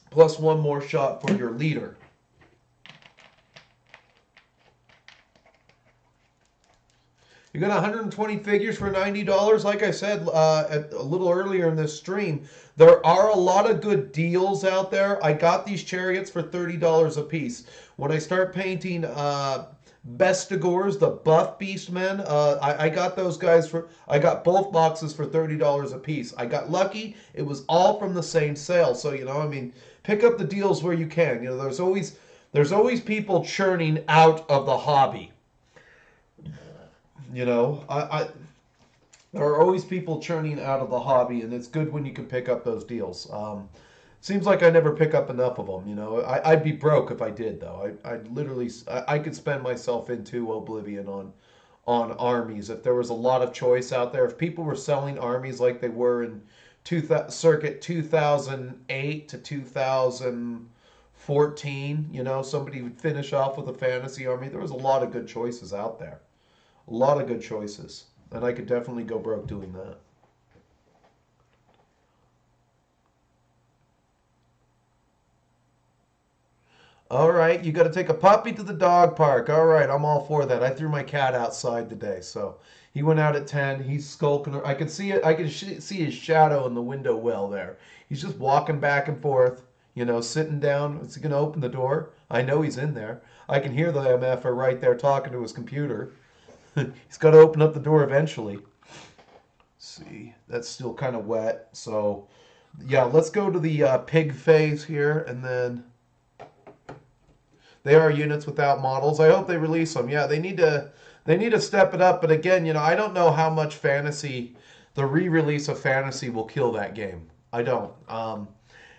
plus one more shot for your leader. You got 120 figures for $90. Like I said a little earlier in this stream, there are a lot of good deals out there. I got these chariots for $30 a piece. When I start painting Bestigors, the buff beastmen, I got those guys I got both boxes for $30 a piece. I got lucky. It was all from the same sale. So, pick up the deals where you can. There's always people churning out of the hobby. There are always people churning out of the hobby, and it's good when you can pick up those deals. Seems like I never pick up enough of them. I'd be broke if I did, though. I'd literally, I could spend myself into oblivion on armies if there was a lot of choice out there. If people were selling armies like they were in circuit 2008 to 2014, somebody would finish off with a fantasy army. There was a lot of good choices out there. A lot of good choices. And I could definitely go broke doing that. All right, you got to take a puppy to the dog park. All right, I'm all for that. I threw my cat outside today, so he went out at 10. He's skulking. I can see it. I can see his shadow in the window well there. He's just walking back and forth, sitting down. Is he going to open the door? I know he's in there. I can hear the MFer right there talking to his computer. He's got to open up the door eventually. See, that's still kind of wet. So, yeah, let's go to the pig phase here, and then they are units without models. I hope they release them. Yeah, they need to step it up. But again, I don't know how much fantasy the re-release of fantasy will kill that game. I don't.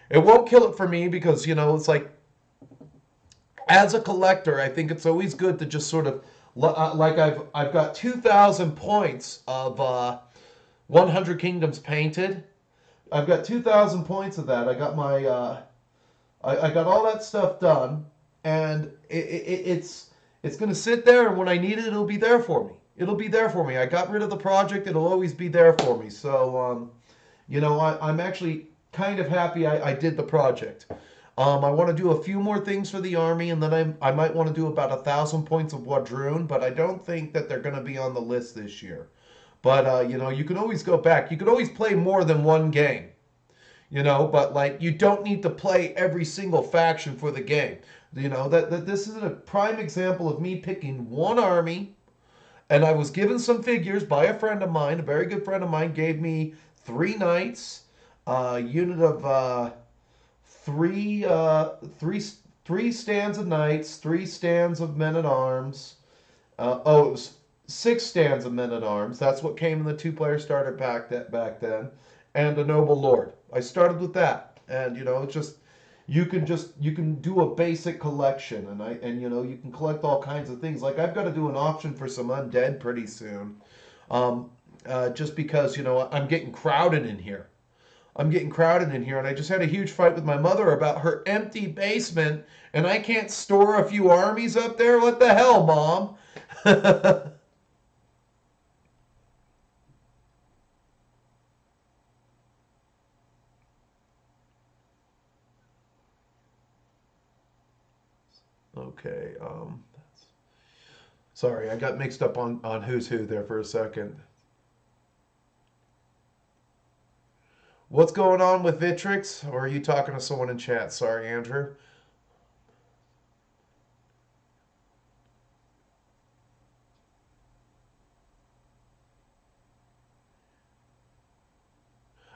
It won't kill it for me because it's like as a collector, I think it's always good to just sort of like I've got 2,000 points of 100 Kingdoms painted. I've got 2,000 points of that. I got my I got all that stuff done, and it's going to sit there, and when I need it, it'll be there for me. It'll be there for me. I got rid of the project. It'll always be there for me. So, I'm actually kind of happy I did the project. I want to do a few more things for the army, and then I might want to do about 1,000 points of Wadroon, but I don't think that they're going to be on the list this year. But, you can always go back. You can always play more than one game. But like you don't need to play every single faction for the game. That this is a prime example of me picking one army, and I was given some figures by a friend of mine, a very good friend of mine, gave me 3 knights, a unit of three stands of knights, 3 stands of men at arms. It was 6 stands of men at arms. That's what came in the 2-player starter pack back then, and a noble lord. I started with that, and it's just you can do a basic collection, and you can collect all kinds of things. Like I've got to do an auction for some undead pretty soon, just because I'm getting crowded in here. I'm getting crowded in here, and I just had a huge fight with my mother about her empty basement, and I can't store a few armies up there. What the hell, Mom? Okay. Sorry, I got mixed up on who's who there for a second. What's going on with Vitrix? Or are you talking to someone in chat? Sorry, Andrew.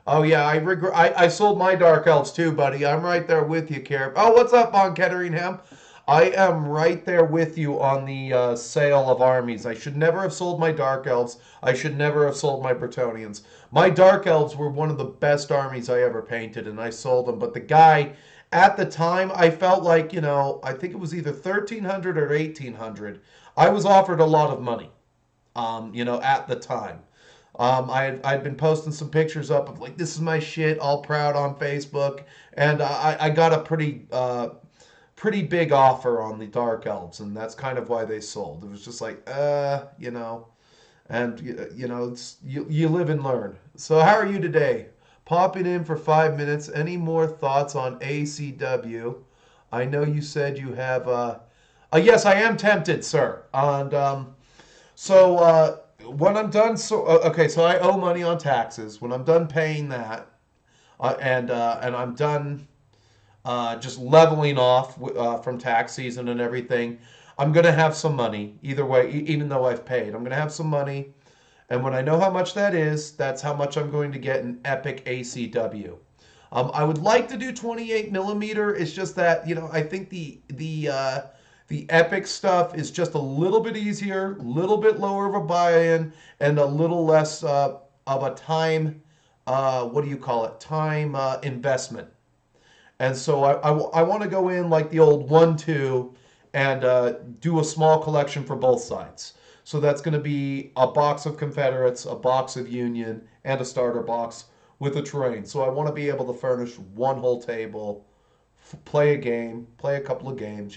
Oh yeah, I regret. I sold my Dark Elves too, buddy. I'm right there with you, Care. Oh, what's up, Von Ketteringham? I am right there with you on the sale of armies. I should never have sold my Dark Elves. I should never have sold my Bretonnians. My Dark Elves were one of the best armies I ever painted, and I sold them. But the guy, at the time, I felt like, I think it was either 1,300 or 1,800. I was offered a lot of money, at the time. I'd been posting some pictures up of like, this is my shit, all proud on Facebook, and I got a pretty big offer on the Dark Elves, and that's kind of why they sold. It was just like, and it's you live and learn. So how are you today? Popping in for 5 minutes. Any more thoughts on ACW? I know you said you have. Yes, I am tempted, sir. And when I'm done, okay, so I owe money on taxes. When I'm done paying that, and I'm done just leveling off from tax season and everything, I'm gonna have some money either way. Even though I've paid, I'm gonna have some money, and when I know how much that is, that's how much I'm going to get in epic ACW. I would like to do 28 millimeter. It's just that I think the epic stuff is just a little bit easier, a little bit lower of a buy-in, and a little less of a time. What do you call it? Time investment. And so I want to go in like the old 1-2 and do a small collection for both sides. So that's going to be a box of Confederates, a box of Union, and a starter box with a terrain. So I want to be able to furnish one whole table, play a game, play a couple of games,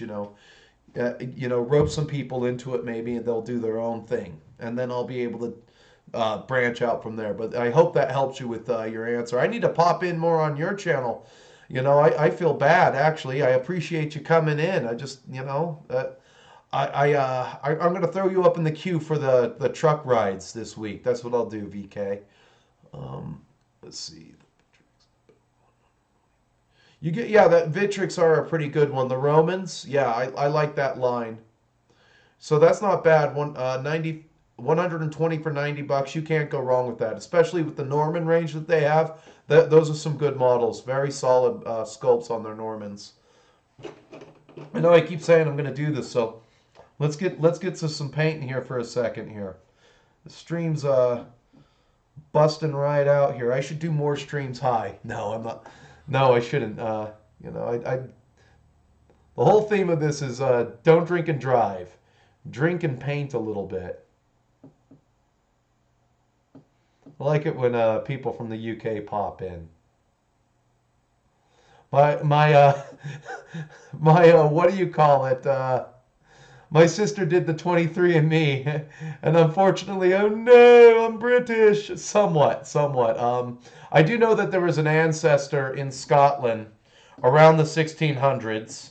rope some people into it maybe, and they'll do their own thing. And then I'll be able to branch out from there. But I hope that helps you with your answer. I need to pop in more on your channel. You know, I feel bad actually. I appreciate you coming in. I just, I'm gonna throw you up in the queue for the truck rides this week. That's what I'll do, VK. Um, let's see. You get yeah, that Vitrix are a pretty good one. The Romans, yeah, I like that line. So that's not bad. 120 for $90. You can't go wrong with that, especially with the Norman range that they have. Those are some good models. Very solid sculpts on their Normans. I know I keep saying I'm going to do this, so let's get to some painting here for a second here. The stream's busting right out here. I should do more streams high. No, I'm not. No, I shouldn't. I the whole theme of this is don't drink and drive. Drink and paint a little bit. I like it when people from the UK pop in. My my what do you call it? My sister did the 23andMe, and unfortunately, oh no, I'm British. Somewhat. I do know that there was an ancestor in Scotland around the 1600s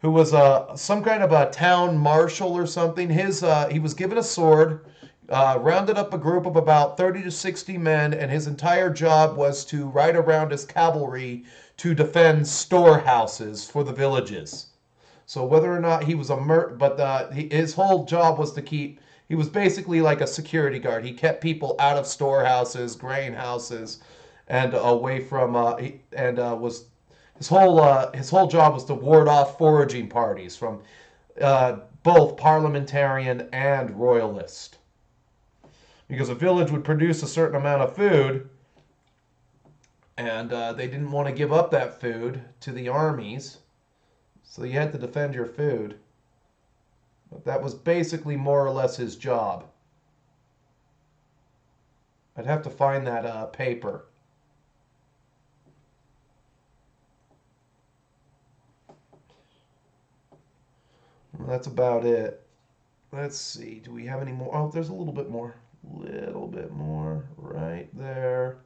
who was some kind of a town marshal or something. He was given a sword, rounded up a group of about 30 to 60 men, and his entire job was to ride around as cavalry to defend storehouses for the villages. So whether or not he was his whole job was to keep. He was basically like a security guard. He kept people out of storehouses, grain houses, and away from. Was his whole job was to ward off foraging parties from both parliamentarian and royalist. Because a village would produce a certain amount of food, and they didn't want to give up that food to the armies, so you had to defend your food. But that was basically more or less his job. I'd have to find that paper. That's about it. Let's see. Do we have any more? Oh, there's a little bit more. Little bit more right there.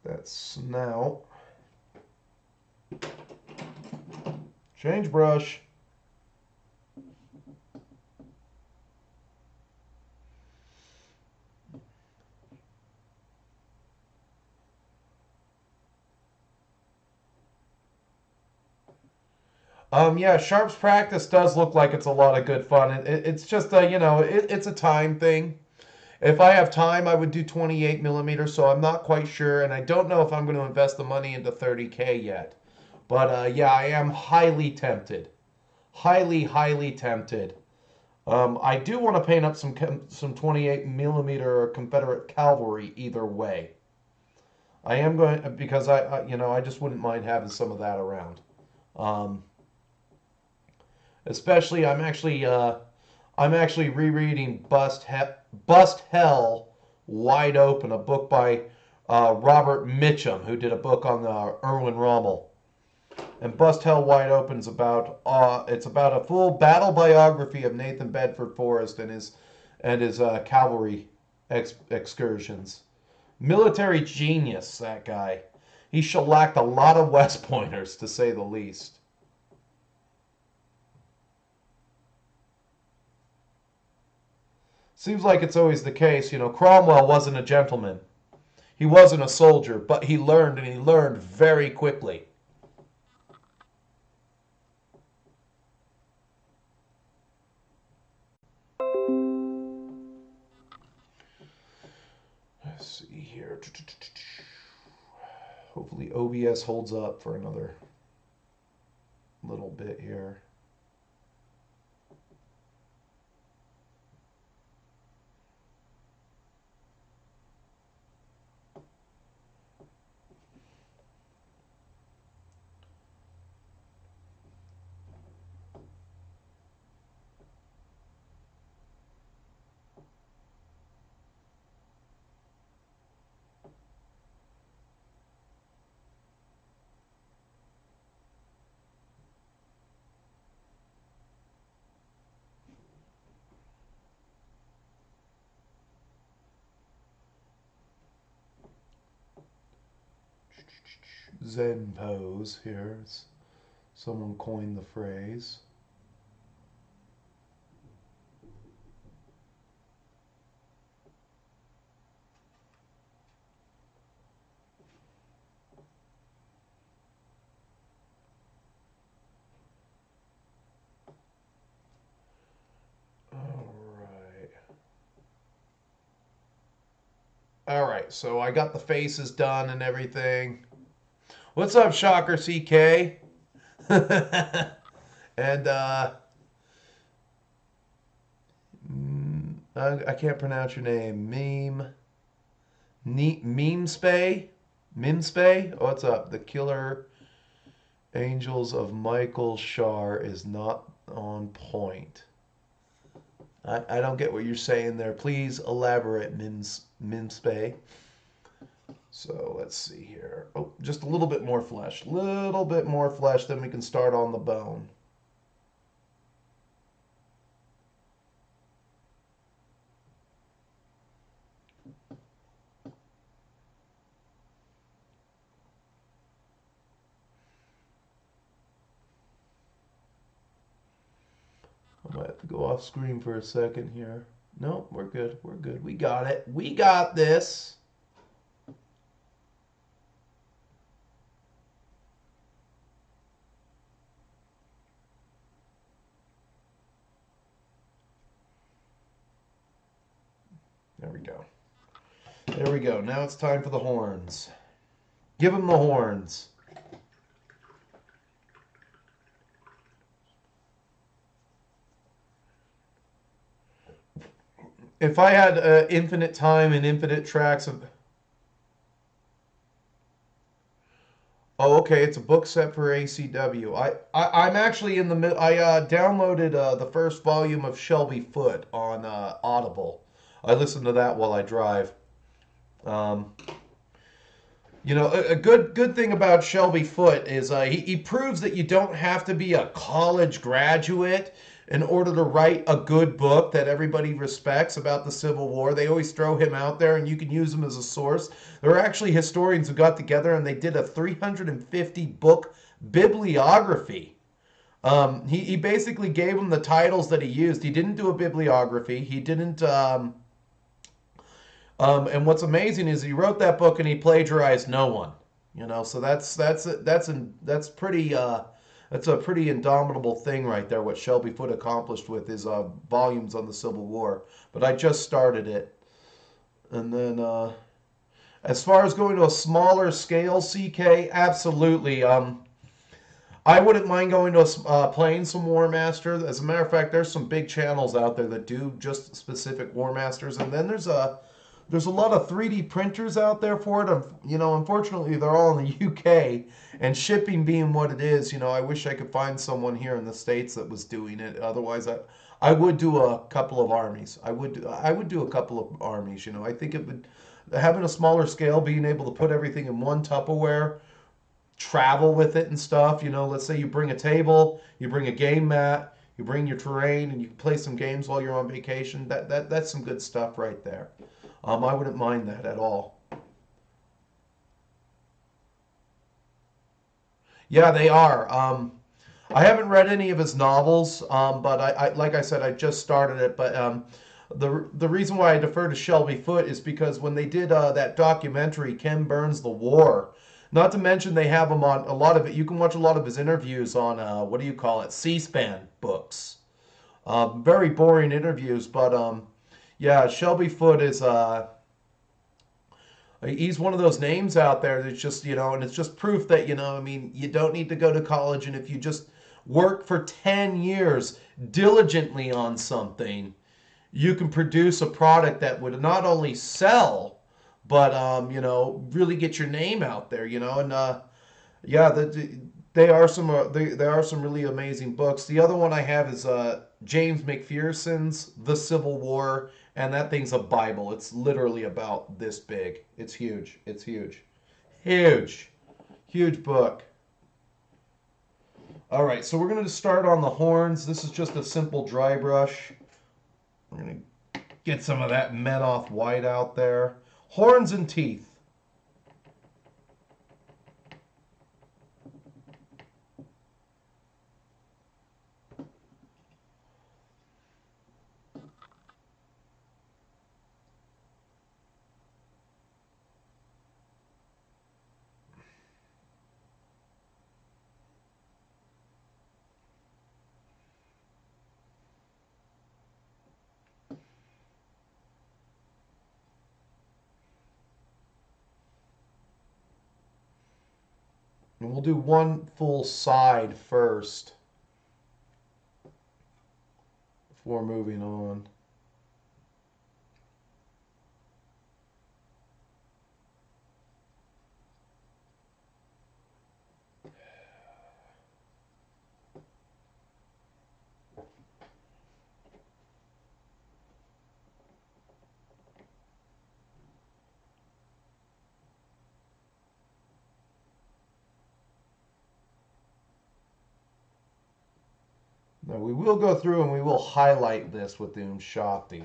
That snout. Change brush. Yeah, Sharp's practice does look like it's a lot of good fun. It's just it's a time thing. If I have time, I would do 28 millimeters. So I'm not quite sure, and I don't know if I'm going to invest the money into 30K yet. But yeah, I am highly tempted, highly tempted. I do want to paint up some 28 millimeter Confederate cavalry either way. I am going because I just wouldn't mind having some of that around. Um, Especially, I'm actually rereading Bust Hell Wide Open, a book by Robert Mitchum, who did a book on Erwin Rommel. And Bust Hell Wide Open is about it's about a full battle biography of Nathan Bedford Forrest and his cavalry excursions. Military genius, that guy. He shellacked a lot of West Pointers, to say the least. Seems like it's always the case. Cromwell wasn't a gentleman. He wasn't a soldier, but he learned, and he learned very quickly. Let's see here. Hopefully OBS holds up for another little bit here. Zen pose here. Someone coined the phrase. All right, so I got the faces done and everything. What's up, Shocker CK? And I can't pronounce your name. Memespay? What's up? The Killer Angels of Michael Shar is not on point. I don't get what you're saying there. Please elaborate, Memespay. So let's see here. Oh, just a little bit more flesh. Little bit more flesh, then we can start on the bone. I might have to go off screen for a second here. No, we're good. We're good. We got it. We got this. There we go. There we go. Now it's time for the horns. Give him the horns. If I had infinite time and infinite tracks of... Oh, okay. It's a book set for ACW. I'm actually in the middle. I downloaded the first volume of Shelby Foote on Audible. I listen to that while I drive. You know, a good thing about Shelby Foote is he proves that you don't have to be a college graduate in order to write a good book that everybody respects about the Civil War. They always throw him out there, and you can use him as a source. There are actually historians who got together, and they did a 350-book bibliography. He basically gave them the titles that he used. He didn't do a bibliography. He didn't... and what's amazing is he wrote that book and he plagiarized no one. You know, so that's pretty that's a pretty indomitable thing right there. What Shelby Foote accomplished with his volumes on the Civil War. But I just started it, and then as far as going to a smaller scale, CK, absolutely. I wouldn't mind going to playing some War Master. As a matter of fact, there's some big channels out there that do just specific War Masters, and then there's a lot of 3D printers out there for it. You know, unfortunately, they're all in the UK, and shipping being what it is, you know, I wish I could find someone here in the States that was doing it. Otherwise, I would do a couple of armies. I would do a couple of armies. You know, I think it would having a smaller scale, being able to put everything in one Tupperware, travel with it and stuff. You know, let's say you bring a table, you bring a game mat, you bring your terrain, and you can play some games while you're on vacation. That's some good stuff right there. I wouldn't mind that at all. Yeah, they are. I haven't read any of his novels, but like I said, I just started it. But the reason why I defer to Shelby Foote is because when they did that documentary, Ken Burns: The War, not to mention they have him on a lot of it. You can watch a lot of his interviews on what do you call it, C-SPAN books. Very boring interviews, but yeah, Shelby Foote is he's one of those names out there that's just, you know, and it's just proof that, you know, I mean, you don't need to go to college, and if you just work for 10 years diligently on something, you can produce a product that would not only sell, but you know, really get your name out there, you know, and yeah, they are some really amazing books. The other one I have is James McPherson's The Civil War, and that thing's a Bible. It's literally about this big. It's huge. It's huge. Huge. Huge book. All right, so we're going to start on the horns. This is just a simple dry brush. We're going to get some of that Menoth white out there. Horns and teeth. And we'll do one full side first before moving on. Now we will go through and we will highlight this with the Umshakti.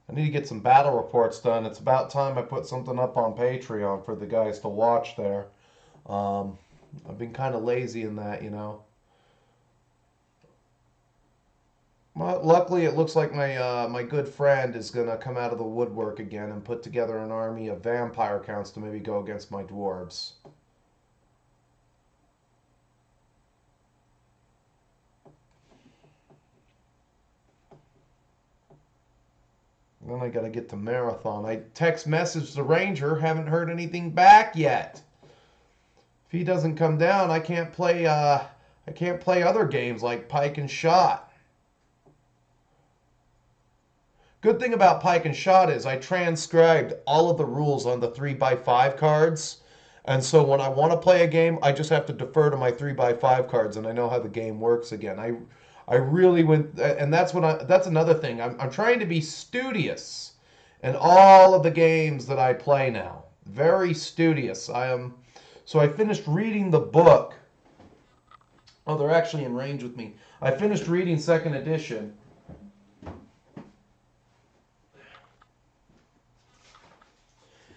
I need to get some battle reports done. It's about time I put something up on Patreon for the guys to watch there. I've been kind of lazy in that, you know. Well, luckily, it looks like my good friend is gonna come out of the woodwork again and put together an army of vampire counts to maybe go against my dwarves. Then I gotta get to Marathon. I text messaged the ranger, haven't heard anything back yet. If he doesn't come down, I can't play other games like Pike and Shot. Good thing about Pike and Shot is I transcribed all of the rules on the 3x5 cards. And so when I want to play a game, I just have to defer to my 3x5 cards and I know how the game works again. I really went, and that's another thing. I'm trying to be studious in all of the games that I play now. Very studious. So I finished reading the book. Oh, they're actually in range with me. I finished reading 2nd edition.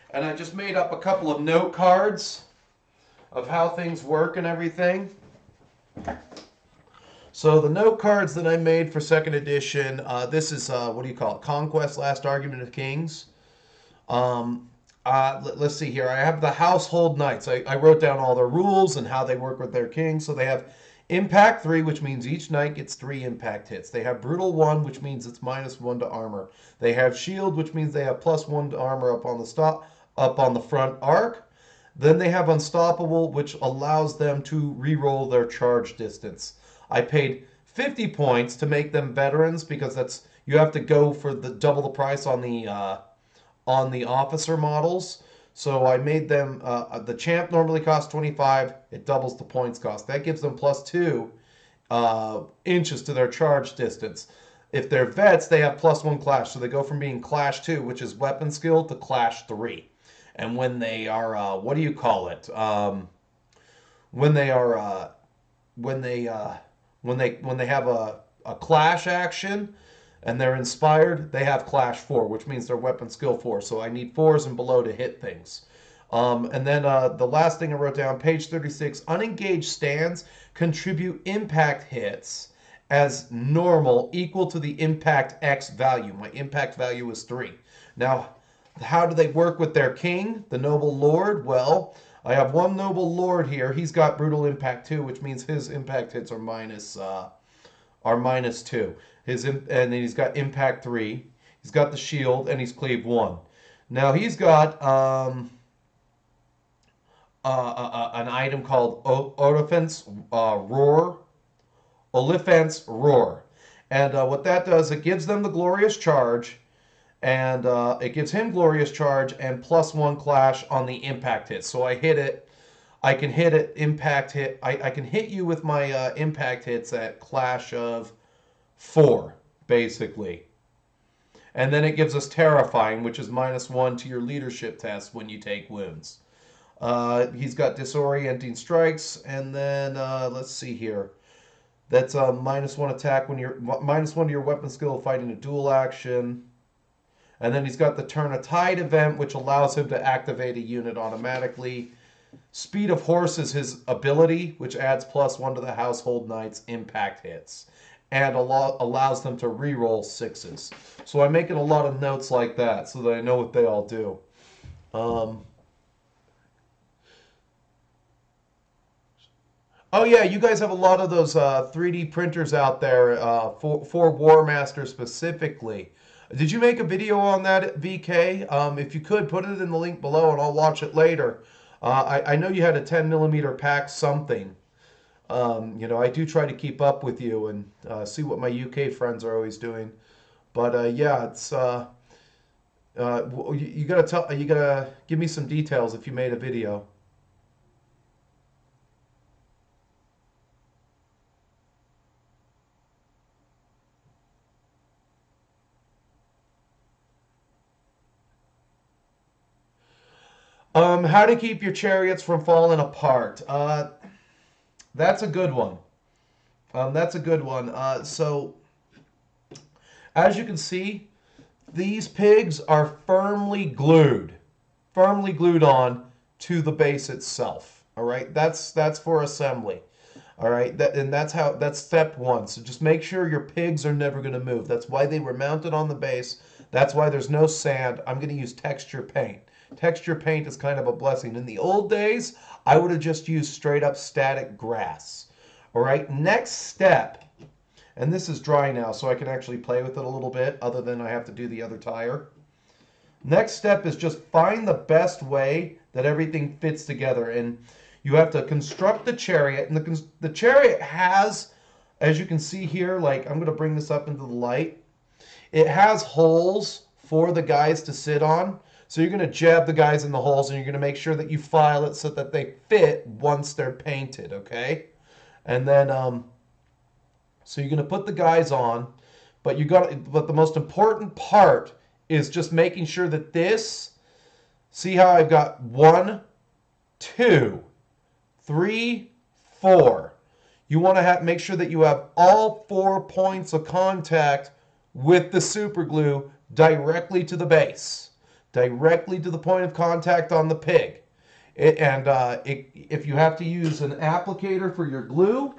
And I just made up a couple of note cards of how things work and everything. So the note cards that I made for 2nd edition, this is, what do you call it? Conquest, Last Argument of Kings. Let's see here. I have the Household Knights. I wrote down all their rules and how they work with their kings. So they have Impact 3, which means each knight gets 3 impact hits. They have Brutal 1, which means it's -1 to armor. They have Shield, which means they have +1 to armor up on the front arc. Then they have Unstoppable, which allows them to re-roll their charge distance. I paid 50 points to make them veterans because you have to go for the double the price on the officer models. So I made them, the champ normally costs 25, it doubles the points cost. That gives them +2 inches to their charge distance. If they're vets, they have +1 clash. So they go from being clash 2, which is weapon skill, to clash 3. And when they are, what do you call it? When they have a clash action and they're inspired, they have clash 4, which means they're weapon skill 4. So I need 4s and below to hit things. And then the last thing I wrote down, page 36, unengaged stands contribute impact hits as normal equal to the impact X value. My impact value is 3. Now, how do they work with their king, the noble lord? Well, I have one noble lord here. He's got brutal impact 2, which means his impact hits are -2. And then he's got impact 3. He's got the shield and he's cleave 1. Now he's got an item called Olifant's Roar. Olifant's Roar. And what that does, it gives them the glorious charge. And it gives him glorious charge and +1 clash on the impact hit. So I hit it. I can hit it, impact hit. I can hit you with my impact hits at clash of 4, basically. And then it gives us terrifying, which is -1 to your leadership test when you take wounds. He's got disorienting strikes. And then let's see here. That's a -1 attack when you're -1 to your weapon skill fighting a dual action. And then he's got the Turn a Tide event, which allows him to activate a unit automatically. Speed of Horse is his ability, which adds +1 to the Household Knight's impact hits and allows them to reroll 6s. So I'm making a lot of notes like that so that I know what they all do. Oh yeah, you guys have a lot of those 3D printers out there for War Master specifically. Did you make a video on that, VK? If you could, put it in the link below and I'll watch it later. I know you had a 10mm pack something. I do try to keep up with you and see what my UK friends are always doing. But yeah, it's you gotta give me some details if you made a video. How to keep your chariots from falling apart. That's a good one. That's a good one. So, as you can see, these pigs are firmly glued on to the base itself. All right, that's for assembly. All right, that's step one. So just make sure your pigs are never going to move. That's why they were mounted on the base. That's why there's no sand. I'm going to use texture paint. Texture paint is kind of a blessing. In the old days, I would have just used straight up static grass. All right, next step, and this is dry now, so I can actually play with it a little bit, other than I have to do the other tire. Next step is just find the best way that everything fits together. And you have to construct the chariot. And the chariot has, as you can see here, like I'm going to bring this up into the light. It has holes for the guys to sit on. So you're going to jab the guys in the holes and you're going to make sure that you file it so that they fit once they're painted, okay? And then, so you're going to put the guys on, but the most important part is just making sure that this, see how I've got 1, 2, 3, 4. You want to make sure that you have all 4 points of contact with the super glue directly to the base. Directly to the point of contact on the pig. If you have to use an applicator for your glue,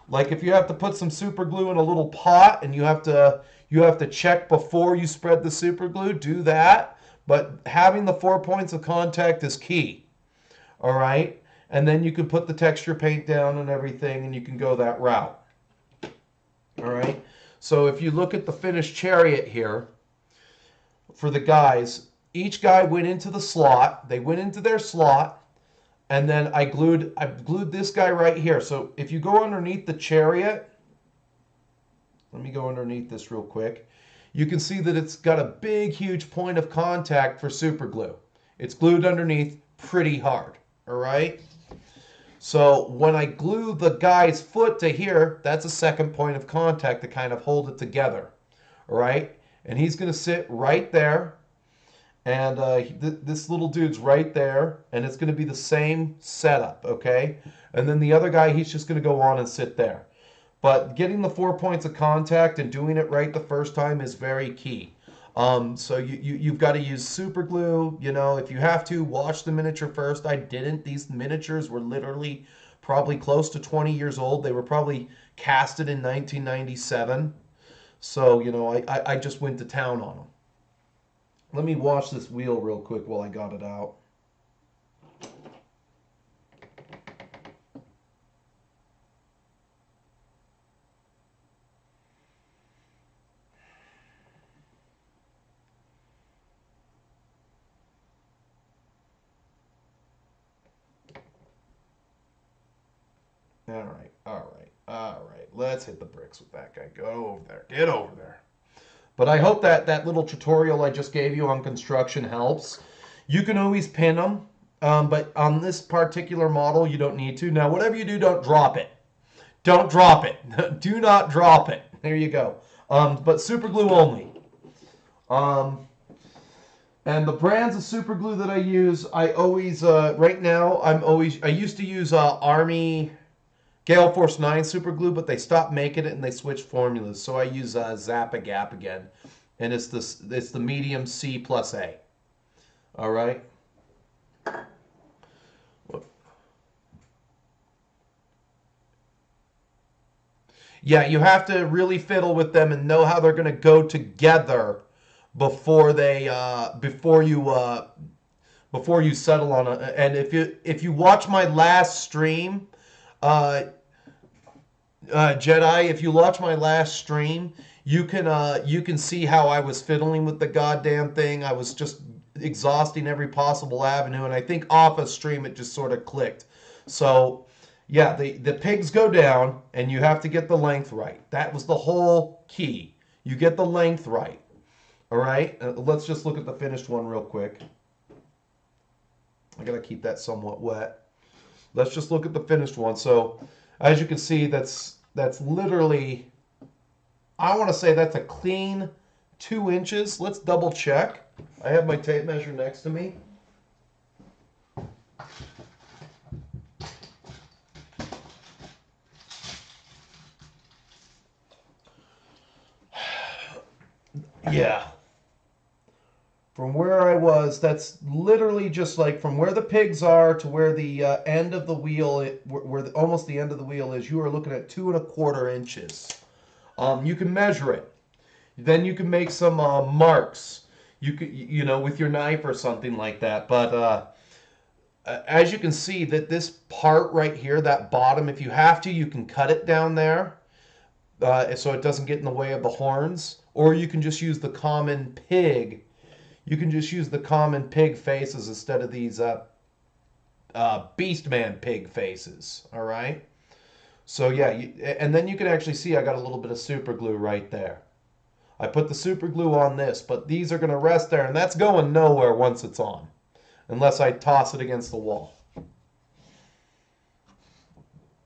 like if you have to put some super glue in a little pot and you have to check before you spread the super glue, do that. But having the 4 points of contact is key. All right? And then you can put the texture paint down and everything and you can go that route. All right? So if you look at the finished chariot here, for the guys, each guy went into the slot. They went into their slot, and then I glued this guy right here. So if you go underneath the chariot, let me go underneath this real quick. You can see that it's got a big, huge point of contact for super glue. It's glued underneath pretty hard, all right? So when I glue the guy's foot to here, that's a second point of contact to kind of hold it together, all right? And he's going to sit right there. And this little dude's right there. And it's going to be the same setup, okay? And then the other guy, he's just going to go on and sit there. But getting the 4 points of contact and doing it right the first time is very key. So you've got to use super glue. You know, if you have to, watch the miniature first. I didn't. These miniatures were literally probably close to 20 years old. They were probably casted in 1997. So, you know, I just went to town on them. Let me wash this wheel real quick while I got it out. All right. Let's hit the bricks with that guy. Go over there. Get over there. But I hope that little tutorial I just gave you on construction helps. You can always pin them, but on this particular model, you don't need to. Now, whatever you do, don't drop it. Don't drop it. Do not drop it. There you go. But super glue only. And the brands of super glue that I use, I always, right now, I used to use Army Gale Force 9 super glue, but they stopped making it and they switched formulas. So I use Zappa Gap again. and it's the medium C plus A. All right. Yeah, you have to really fiddle with them and know how they're going to go together before they before you settle on a. And if you watch my last stream, uh, Jedi, if you watch my last stream, you can see how I was fiddling with the goddamn thing. I was just exhausting every possible avenue, and I think off a stream it just sort of clicked. So yeah, the pigs go down, and you have to get the length right. That was the whole key. You get the length right. All right. Let's just look at the finished one real quick. I gotta keep that somewhat wet. Let's just look at the finished one. So as you can see, that's literally, I want to say that's a clean 2 inches. Let's double check. I have my tape measure next to me. Yeah. From where I was, that's literally just like from where the pigs are to where the end of the wheel, almost the end of the wheel is. You are looking at 2¼ inches. You can measure it. Then you can make some marks. You could, with your knife or something like that. But as you can see, that this part right here, that bottom, if you have to, you can cut it down there, so it doesn't get in the way of the horns. Or you can just use the common pig. You can just use the common pig faces instead of these Beastman pig faces. All right. So yeah, and then you can actually see I got a little bit of super glue right there. I put the super glue on this, but these are going to rest there, and that's going nowhere once it's on, unless I toss it against the wall.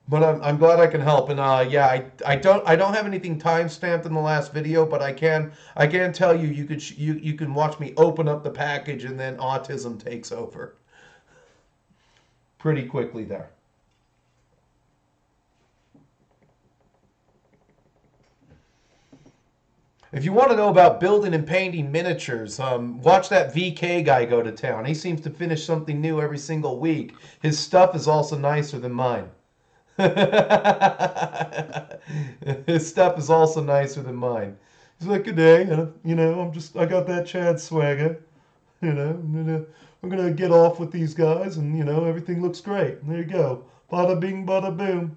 But I'm glad I can help, and yeah, I don't have anything time stamped in the last video, but I can tell you you can watch me open up the package, and then autism takes over pretty quickly there. If you want to know about building and painting miniatures, watch that VK guy go to town. He seems to finish something new every single week. His stuff is also nicer than mine. His stuff is also nicer than mine. He's like, good day, I got that Chad swagger. I'm gonna get off with these guys, and everything looks great. There you go. Bada bing, bada boom.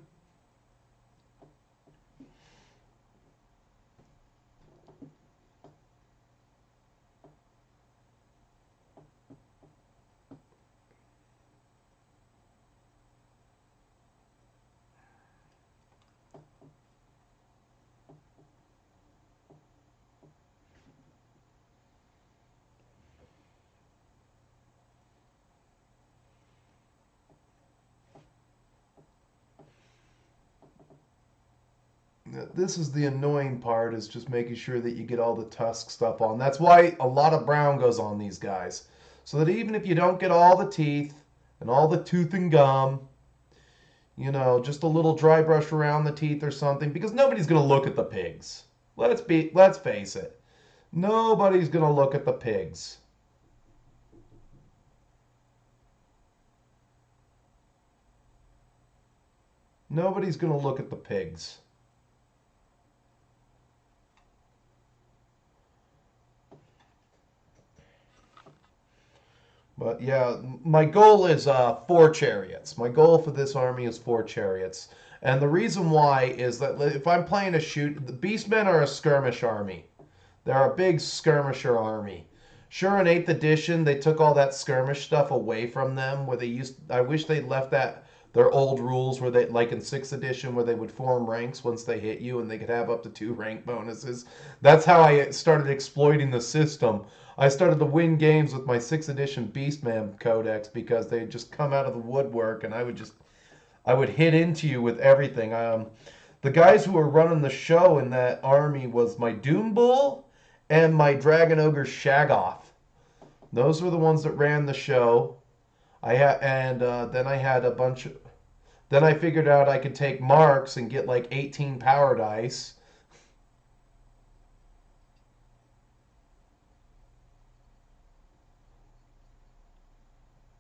This is the annoying part, is just making sure that you get all the tusk stuff on. That's why a lot of brown goes on these guys. So that even if you don't get all the teeth and all the tooth and gum, just a little dry brush around the teeth or something, because nobody's going to look at the pigs. Let's face it. Nobody's going to look at the pigs. Nobody's going to look at the pigs. But yeah, my goal is 4 chariots. My goal for this army is 4 chariots. And the reason why is that if I'm playing the Beastmen are a skirmish army. They're a big skirmisher army. Sure, in 8th edition, they took all that skirmish stuff away from them, where I wish they'd left their old rules where they, like in 6th edition, where they would form ranks once they hit you, and they could have up to 2 rank bonuses. That's how I started exploiting the system. I started to win games with my 6th edition Beastman codex because they'd just come out of the woodwork, and I would hit into you with everything. The guys who were running the show in that army was my Doom Bull and my Dragon Ogre Shagoth. Those were the ones that ran the show. Then I had a bunch of. Then I figured out I could take marks and get like 18 power dice.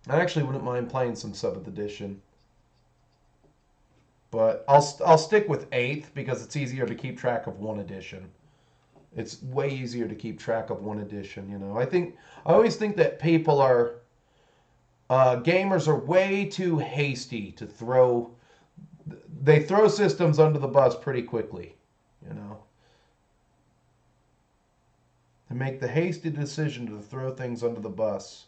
I actually wouldn't mind playing some 7th edition, but I'll stick with 8th because it's easier to keep track of 1 edition. It's way easier to keep track of 1 edition. You know, I always think that people are gamers are way too hasty to throw. They throw systems under the bus pretty quickly. You know, they make the hasty decision to throw things under the bus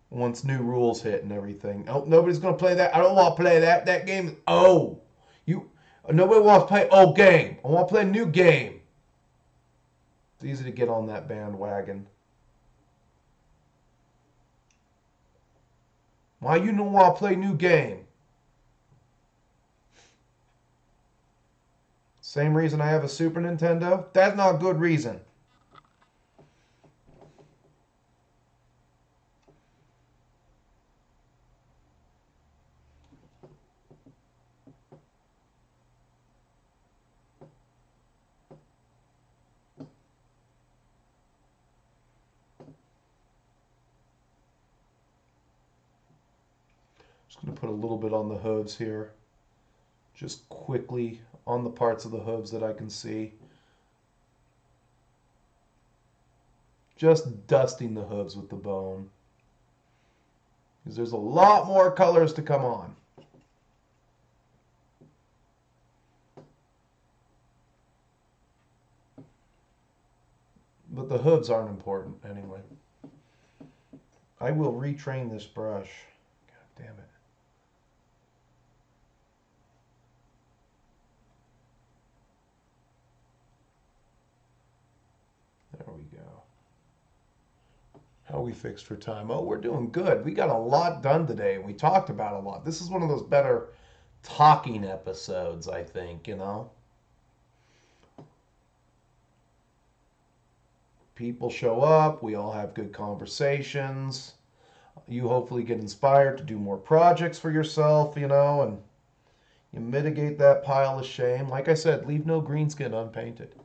once new rules hit and everything. Oh, nobody's gonna play that. I don't want to play that. That game. Oh, you. Nobody wants to play old game. I want to play a new game. It's easy to get on that bandwagon. Why you don't want to play new game? Same reason I have a Super Nintendo? That's not a good reason. Just going to put a little bit on the hooves here. Just quickly on the parts of the hooves that I can see. Just dusting the hooves with the bone. Because there's a lot more colors to come on. But the hooves aren't important anyway. I will retrain this brush. God damn it. There we go. How are we fixed for time? Oh, we're doing good. We got a lot done today. We talked about a lot. This is one of those better talking episodes, I think, you know? People show up. We all have good conversations. You hopefully get inspired to do more projects for yourself, you know, and you mitigate that pile of shame. Like I said, leave no greenskin unpainted.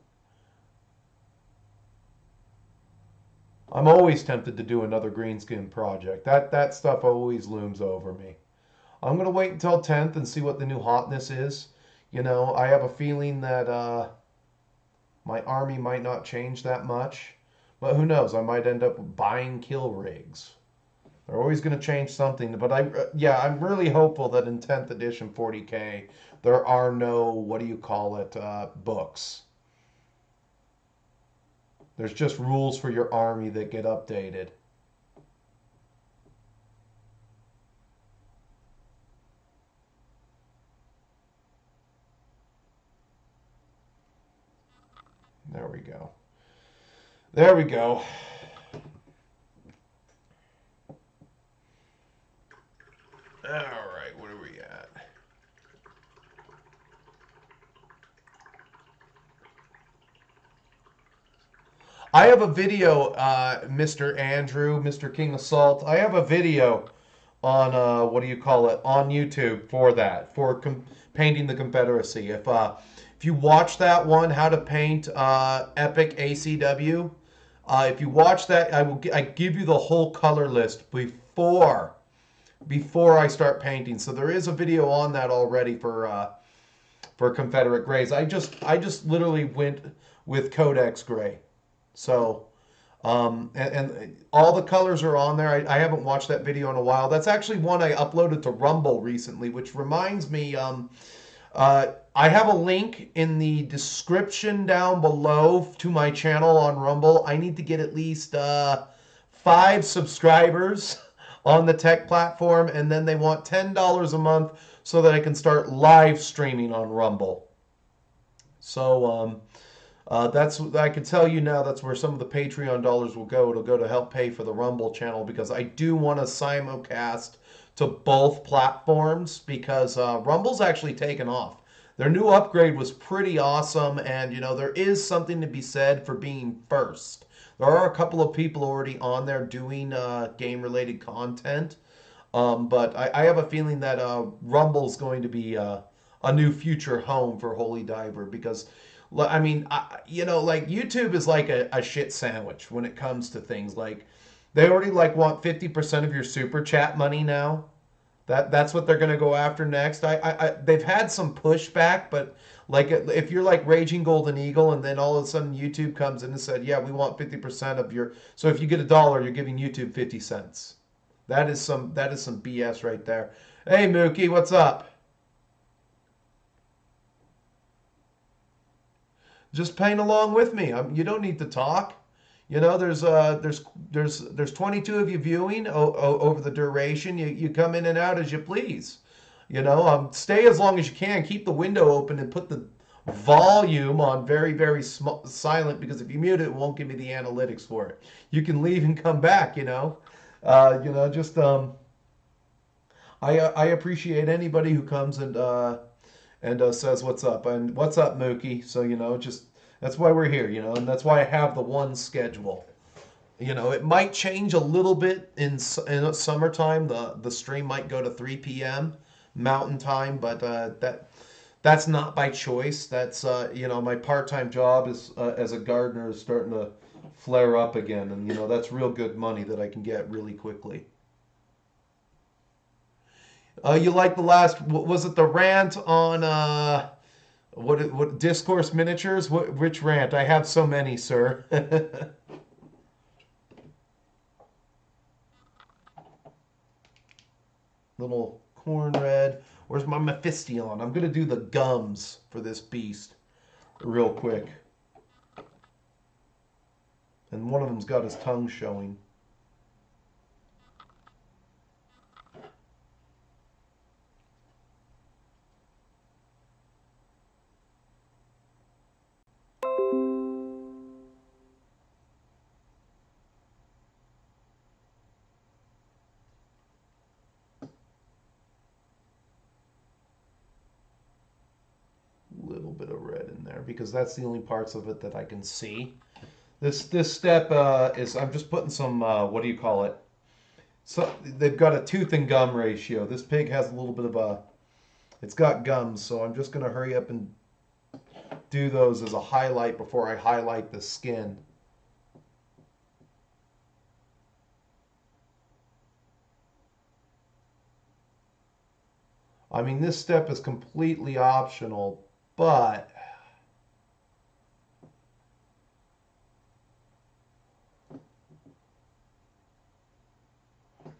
I'm always tempted to do another greenskin project. That stuff always looms over me. I'm going to wait until 10th and see what the new hotness is. You know, I have a feeling that my army might not change that much. But who knows? I might end up buying kill rigs. They're always going to change something. But I'm really hopeful that in 10th edition 40K, there are no, what do you call it, books. There's just rules for your army that get updated. There we go. There we go. All right, what are we at? I have a video, Mr. Andrew, Mr. King Assault. I have a video on what do you call it, on YouTube for that, for painting the Confederacy. If you watch that one, how to paint Epic ACW, if you watch that, I give you the whole color list before I start painting. So there is a video on that already for Confederate grays. I just literally went with Codex Gray. So, and all the colors are on there. I haven't watched that video in a while. That's actually one I uploaded to Rumble recently, which reminds me, I have a link in the description down below to my channel on Rumble. I need to get at least 5 subscribers on the tech platform, and then they want $10 a month so that I can start live streaming on Rumble. So, I can tell you now that's where some of the Patreon dollars will go. It'll go to help pay for the Rumble channel because I do want to simulcast to both platforms because Rumble's actually taken off. Their new upgrade was pretty awesome, and you know there is something to be said for being first. There are a couple of people already on there doing game-related content, but I have a feeling that Rumble's going to be a new future home for Holy Diver because I mean, like YouTube is like a shit sandwich when it comes to things like They already like want 50% of your super chat money now. That's what they're gonna go after next. They've had some pushback, but like if you're like Raging Golden Eagle, and then all of a sudden YouTube comes in and said, yeah, we want 50% of your. So if you get $1, you're giving YouTube 50 cents. That is some BS right there. Hey Mookie, what's up? Just playing along with me. You don't need to talk. You know, there's 22 of you viewing over the duration. You come in and out as you please. You know, stay as long as you can. Keep the window open and put the volume on very very silent, because if you mute it, it won't give me the analytics for it. You can leave and come back. Just I appreciate anybody who comes and says what's up, and what's up Mookie. So just that's why we're here, and that's why I have the one schedule. It might change a little bit in summertime. The stream might go to 3 p.m. Mountain Time, but that's not by choice. That's my part-time job is as a gardener is starting to flare up again, and that's real good money that I can get really quickly. You like the last? Was it the rant on what Discourse Miniatures? Which rant? I have so many, sir. Little corn red. Where's my Mephistion? I'm gonna do the gums for this beast real quick. And one of them's got his tongue showing. Little bit of red in there because that's the only parts of it that I can see. This step is I'm just putting some what do you call it? So they've got a tooth and gum ratio. This pig has a little bit of it's got gums, so I'm just gonna hurry up and do those as a highlight before I highlight the skin. I mean, this step is completely optional, but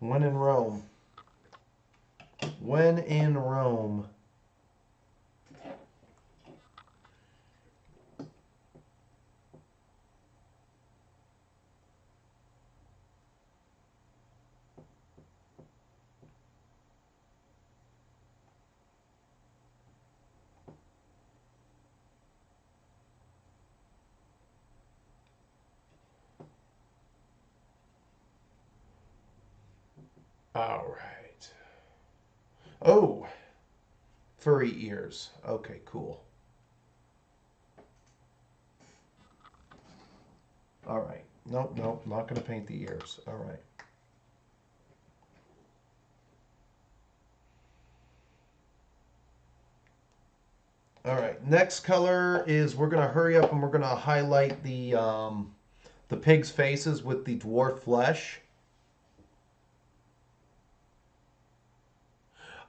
when in Rome. When in Rome. All right. Oh, furry ears. Okay, cool. All right. Nope, not going to paint the ears. All right. All right. Next color is we're going to hurry up and we're going to highlight the pig's faces with the dwarf flesh.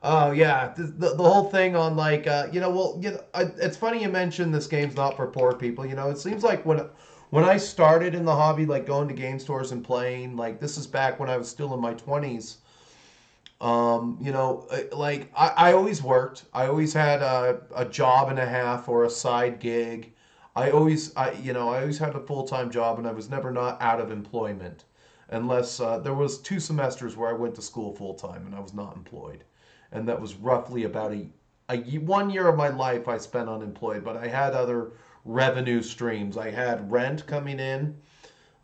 Oh yeah, the whole thing on like it's funny you mentioned this game's not for poor people. It seems like when I started in the hobby, like going to game stores and playing, like this is back when I was still in my 20s. Like I always worked. I always had a job and a half or a side gig. I always had a full-time job, and I was never not out of employment, unless there was 2 semesters where I went to school full-time and I was not employed, and that was roughly about a 1 year of my life I spent unemployed. But I had other revenue streams. I had rent coming in.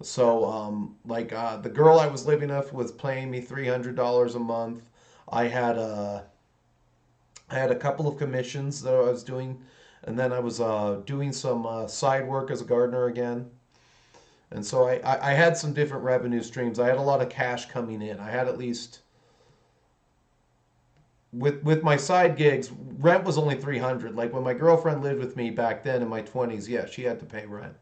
So, the girl I was living with was paying me $300 a month. I had a couple of commissions that I was doing, and then I was doing some side work as a gardener again. And so I had some different revenue streams. I had a lot of cash coming in. I had at least with my side gigs, rent was only 300. Like when my girlfriend lived with me back then in my 20s, yeah, she had to pay rent.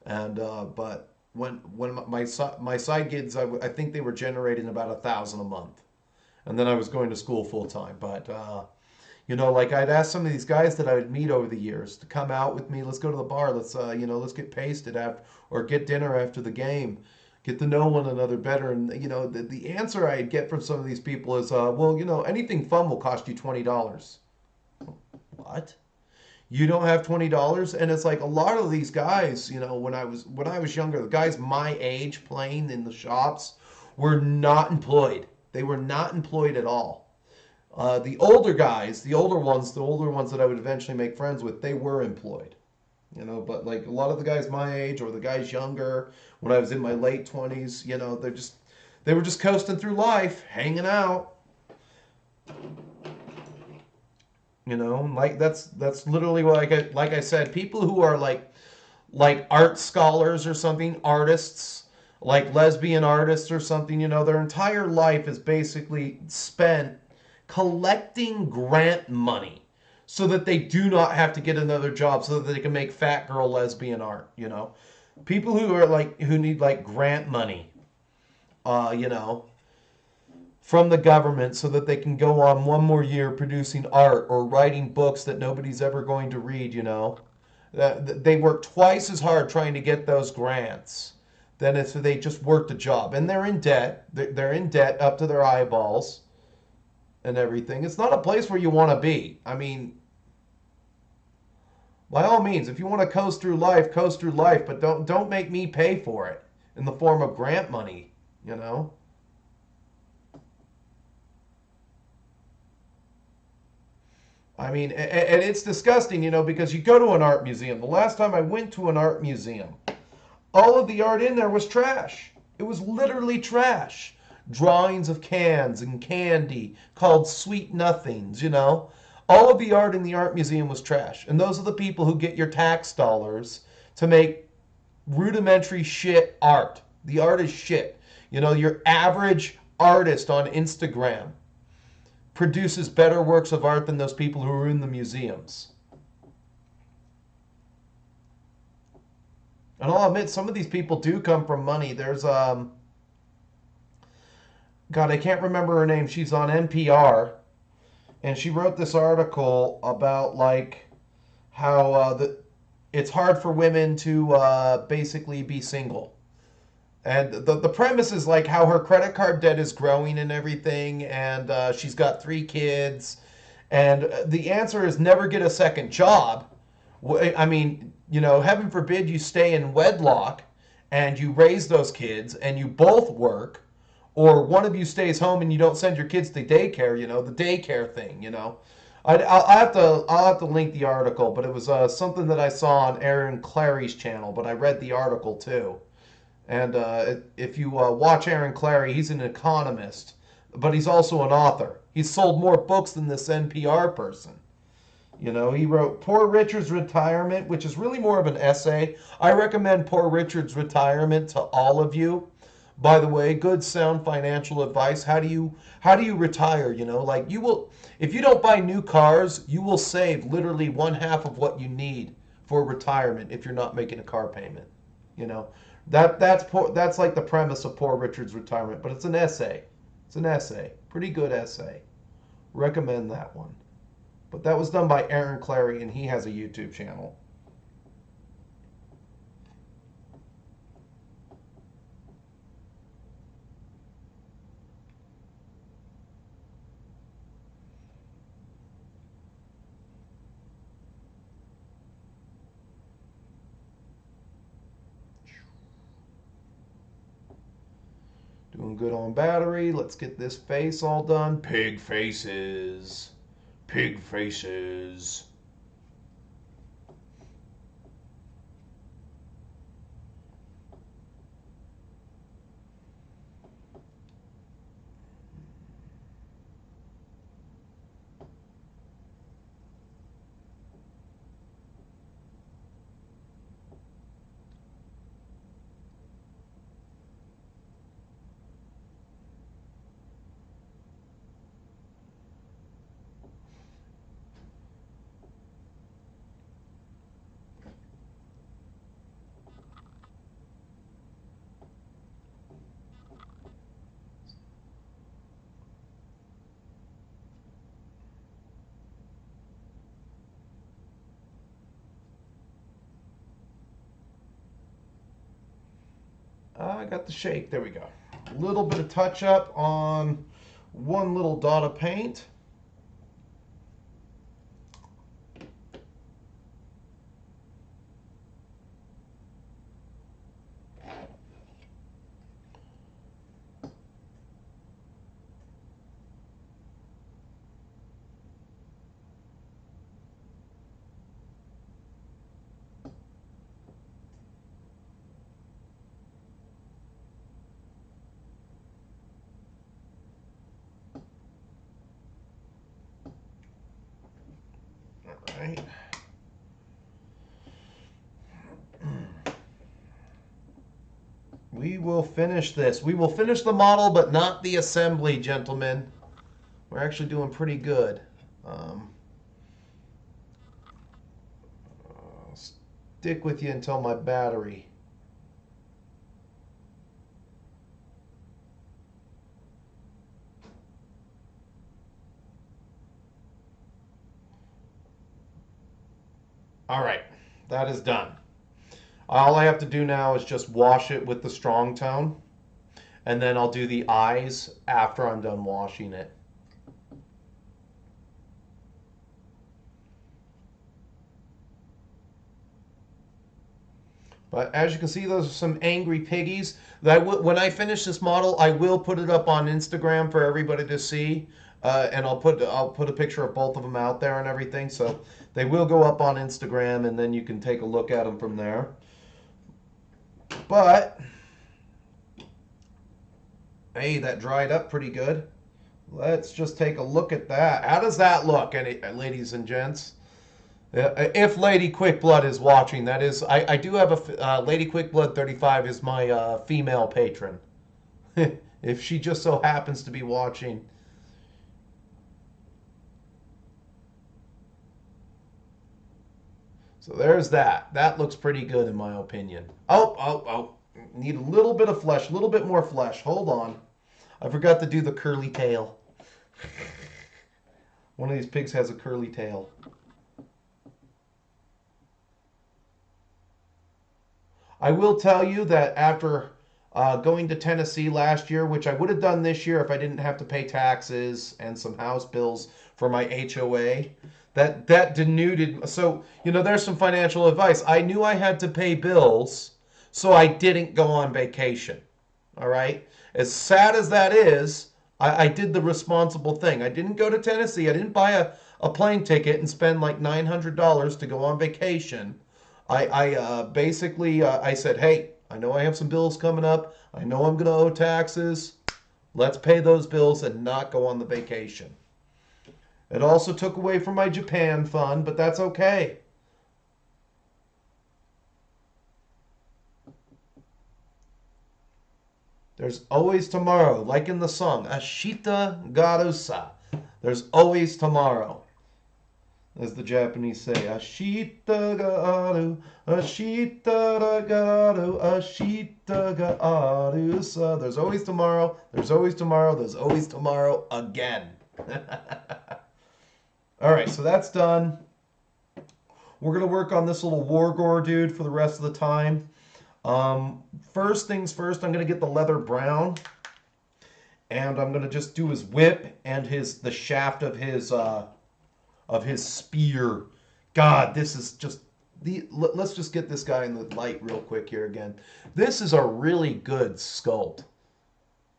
And but when my side gigs, I think they were generating about 1,000 a month, and then I was going to school full time. But like I'd ask some of these guys that I would meet over the years to come out with me. Let's go to the bar. Let's get pasted after or get dinner after the game. Get to know one another better. And the answer I get from some of these people is, well, anything fun will cost you $20. What? You don't have $20? And it's like a lot of these guys, when I was younger, the guys my age playing in the shops were not employed. They were not employed at all. The older guys, the older ones that I would eventually make friends with, they were employed. But like a lot of the guys my age or the guys younger, when I was in my late 20s, they were just coasting through life, hanging out. Like that's literally like I said, people who are like art scholars or something, artists, like lesbian artists or something, their entire life is basically spent collecting grant money so that they do not have to get another job so that they can make fat girl lesbian art. People who need like grant money, uh, you know, from the government so that they can go on one more year producing art or writing books that nobody's ever going to read. They work twice as hard trying to get those grants than if they just worked a job. And they're in debt. They're in debt up to their eyeballs and everything. It's not a place where you want to be. I mean, by all means, if you want to coast through life, but don't make me pay for it in the form of grant money, you know? I mean, and it's disgusting, because you go to an art museum. The last time I went to an art museum, all of the art in there was trash. It was literally trash. Drawings of cans and candy called sweet nothings. All of the art in the art museum was trash. And those are the people who get your tax dollars to make rudimentary shit art. The art is shit. Your average artist on Instagram produces better works of art than those people who are in the museums. And I'll admit, some of these people do come from money. There's God, I can't remember her name. She's on NPR, and she wrote this article about like how it's hard for women to basically be single. And the premise is like how her credit card debt is growing and everything, and she's got 3 kids, and the answer is never get a second job. I mean, heaven forbid you stay in wedlock and you raise those kids and you both work, or one of you stays home and you don't send your kids to daycare. The daycare thing. I'll have to link the article, but it was something that I saw on Aaron Clary's channel, but I read the article too. And if you watch Aaron Clary, he's an economist, but he's also an author. He's sold more books than this NPR person. He wrote Poor Richard's Retirement, which is really more of an essay. I recommend Poor Richard's Retirement to all of you. By the way, good sound financial advice. How do you retire? Like you will, if you don't buy new cars, you will save literally 1/2 of what you need for retirement if you're not making a car payment. You know, that's like the premise of Poor Richard's Retirement, but it's an essay. It's an essay. Pretty good essay. Recommend that one. But that was done by Aaron Clary, and he has a YouTube channel. Doing good on battery. Let's get this face all done. Pig faces. Pig faces. I got the shake. There we go. A little bit of touch up on one little dot of paint. Right. We will finish this. We will finish the model, but not the assembly, gentlemen. We're actually doing pretty good. I'll stick with you until my battery. All right, that is done. All I have to do now is just wash it with the strong tone, and then I'll do the eyes after I'm done washing it. But as you can see, those are some angry piggies. When I finish this model, I will put it up on Instagram for everybody to see, and I'll put a picture of both of them out there and everything. So they will go up on Instagram, and then you can take a look at them from there. But hey, that dried up pretty good. Let's just take a look at that. How does that look, ladies and gents? If Lady Quickblood is watching, that is, I do have a Lady Quickblood 35 is my female patron. If she just so happens to be watching. So there's that. That looks pretty good in my opinion. Oh. Need a little bit of flesh, a little bit more flesh. Hold on. I forgot to do the curly tail. One of these pigs has a curly tail. I will tell you that after going to Tennessee last year, which I would have done this year if I didn't have to pay taxes and some house bills for my HOA, that denuded. So, there's some financial advice. I knew I had to pay bills, so I didn't go on vacation. All right? As sad as that is, I did the responsible thing. I didn't go to Tennessee. I didn't buy a plane ticket and spend like $900 to go on vacation. I basically said, hey, I know I have some bills coming up. I know I'm going to owe taxes. Let's pay those bills and not go on the vacation. It also took away from my Japan fund, but that's okay. There's always tomorrow, like in the song, Ashita Garusa. There's always tomorrow. As the Japanese say, Ashita Garu, Ashita Garu, Ashita Garu. So there's always tomorrow, there's always tomorrow, there's always tomorrow again. All right, so that's done. We're going to work on this little Wargore dude for the rest of the time. First things first, I'm going to get the leather brown. And I'm going to just do his whip and the shaft of his spear. God, this is just let's just get this guy in the light real quick here again. This is a really good sculpt.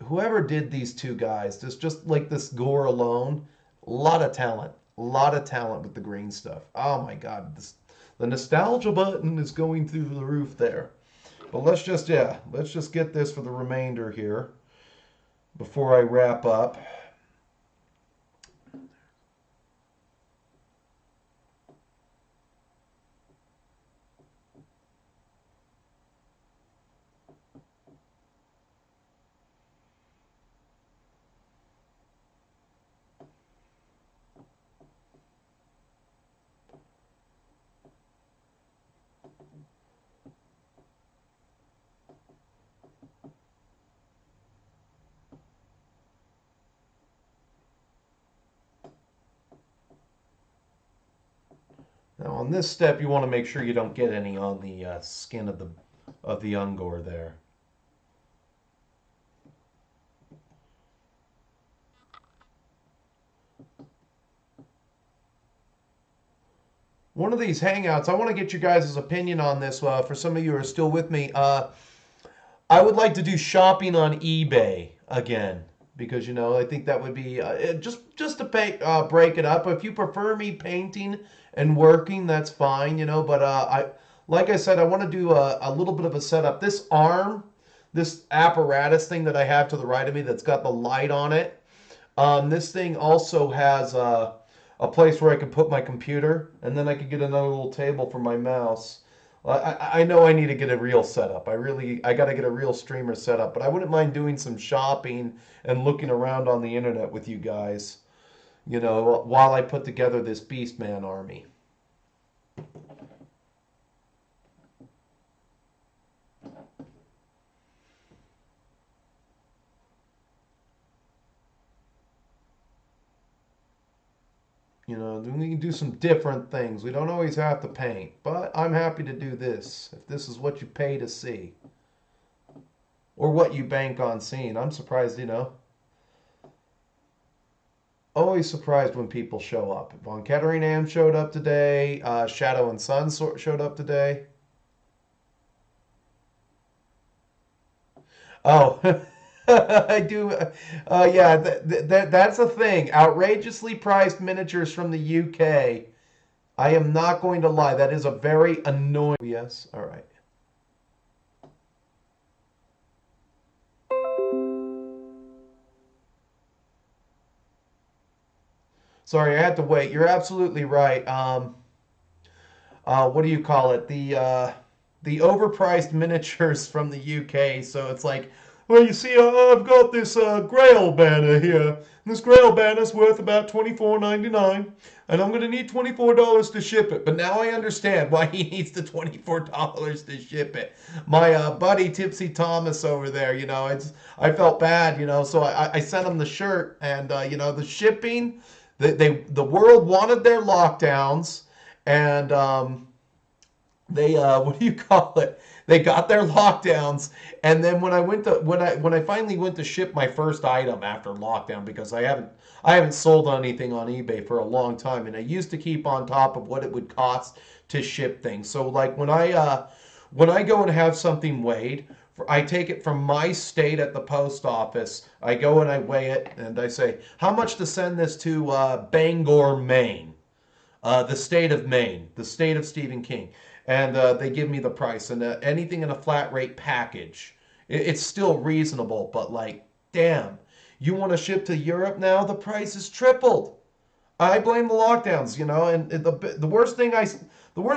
Whoever did these two guys, just like this gore alone, a lot of talent with the green stuff. Oh my God, the nostalgia button is going through the roof there. But let's just get this for the remainder here before I wrap up. Now on this step, you want to make sure you don't get any on the skin of the Ungor there. one of these hangouts, I want to get you guys' opinion on this. For some of you who are still with me, I would like to do shopping on eBay again because I think that would be just to break it up. If you prefer me painting and working, that's fine. But like I said, I want to do a little bit of a setup. This arm, this apparatus thing that I have to the right of me that's got the light on it. This thing also has a place where I can put my computer, and then I could get another little table for my mouse. I know I need to get a real setup. I got to get a real streamer setup, but I wouldn't mind doing some shopping and looking around on the internet with you guys, while I put together this Beastman army. We can do some different things. We don't always have to paint, but I'm happy to do this if this is what you pay to see or what you bank on seeing. I'm surprised, always surprised when people show up. Von Ketteringham showed up today. Shadow and Sun showed up today. Oh, I do. Yeah, that's a thing. Outrageously priced miniatures from the UK. I am not going to lie. That is a very annoying. Yes. All right. Sorry, I had to wait. You're absolutely right. What do you call it? The overpriced miniatures from the UK. So it's like, well, you see, I've got this Grail banner here. This Grail banner's worth about $24.99, and I'm going to need $24 to ship it. But now I understand why he needs the $24 to ship it. My buddy Tipsy Thomas over there, I felt bad, so I sent him the shirt, and the shipping. The world wanted their lockdowns, and they what do you call it? They got their lockdowns, and then when I finally went to ship my first item after lockdown, because I haven't sold anything on eBay for a long time, and I used to keep on top of what it would cost to ship things. So like when I go and have something weighed, I take it from my state at the post office. I go and I weigh it, and I say, how much to send this to Bangor, Maine, the state of Maine, the state of Stephen King. And they give me the price. And anything in a flat rate package, it's still reasonable. But like, damn, you want to ship to Europe now? The price is tripled. I blame the lockdowns, and the worst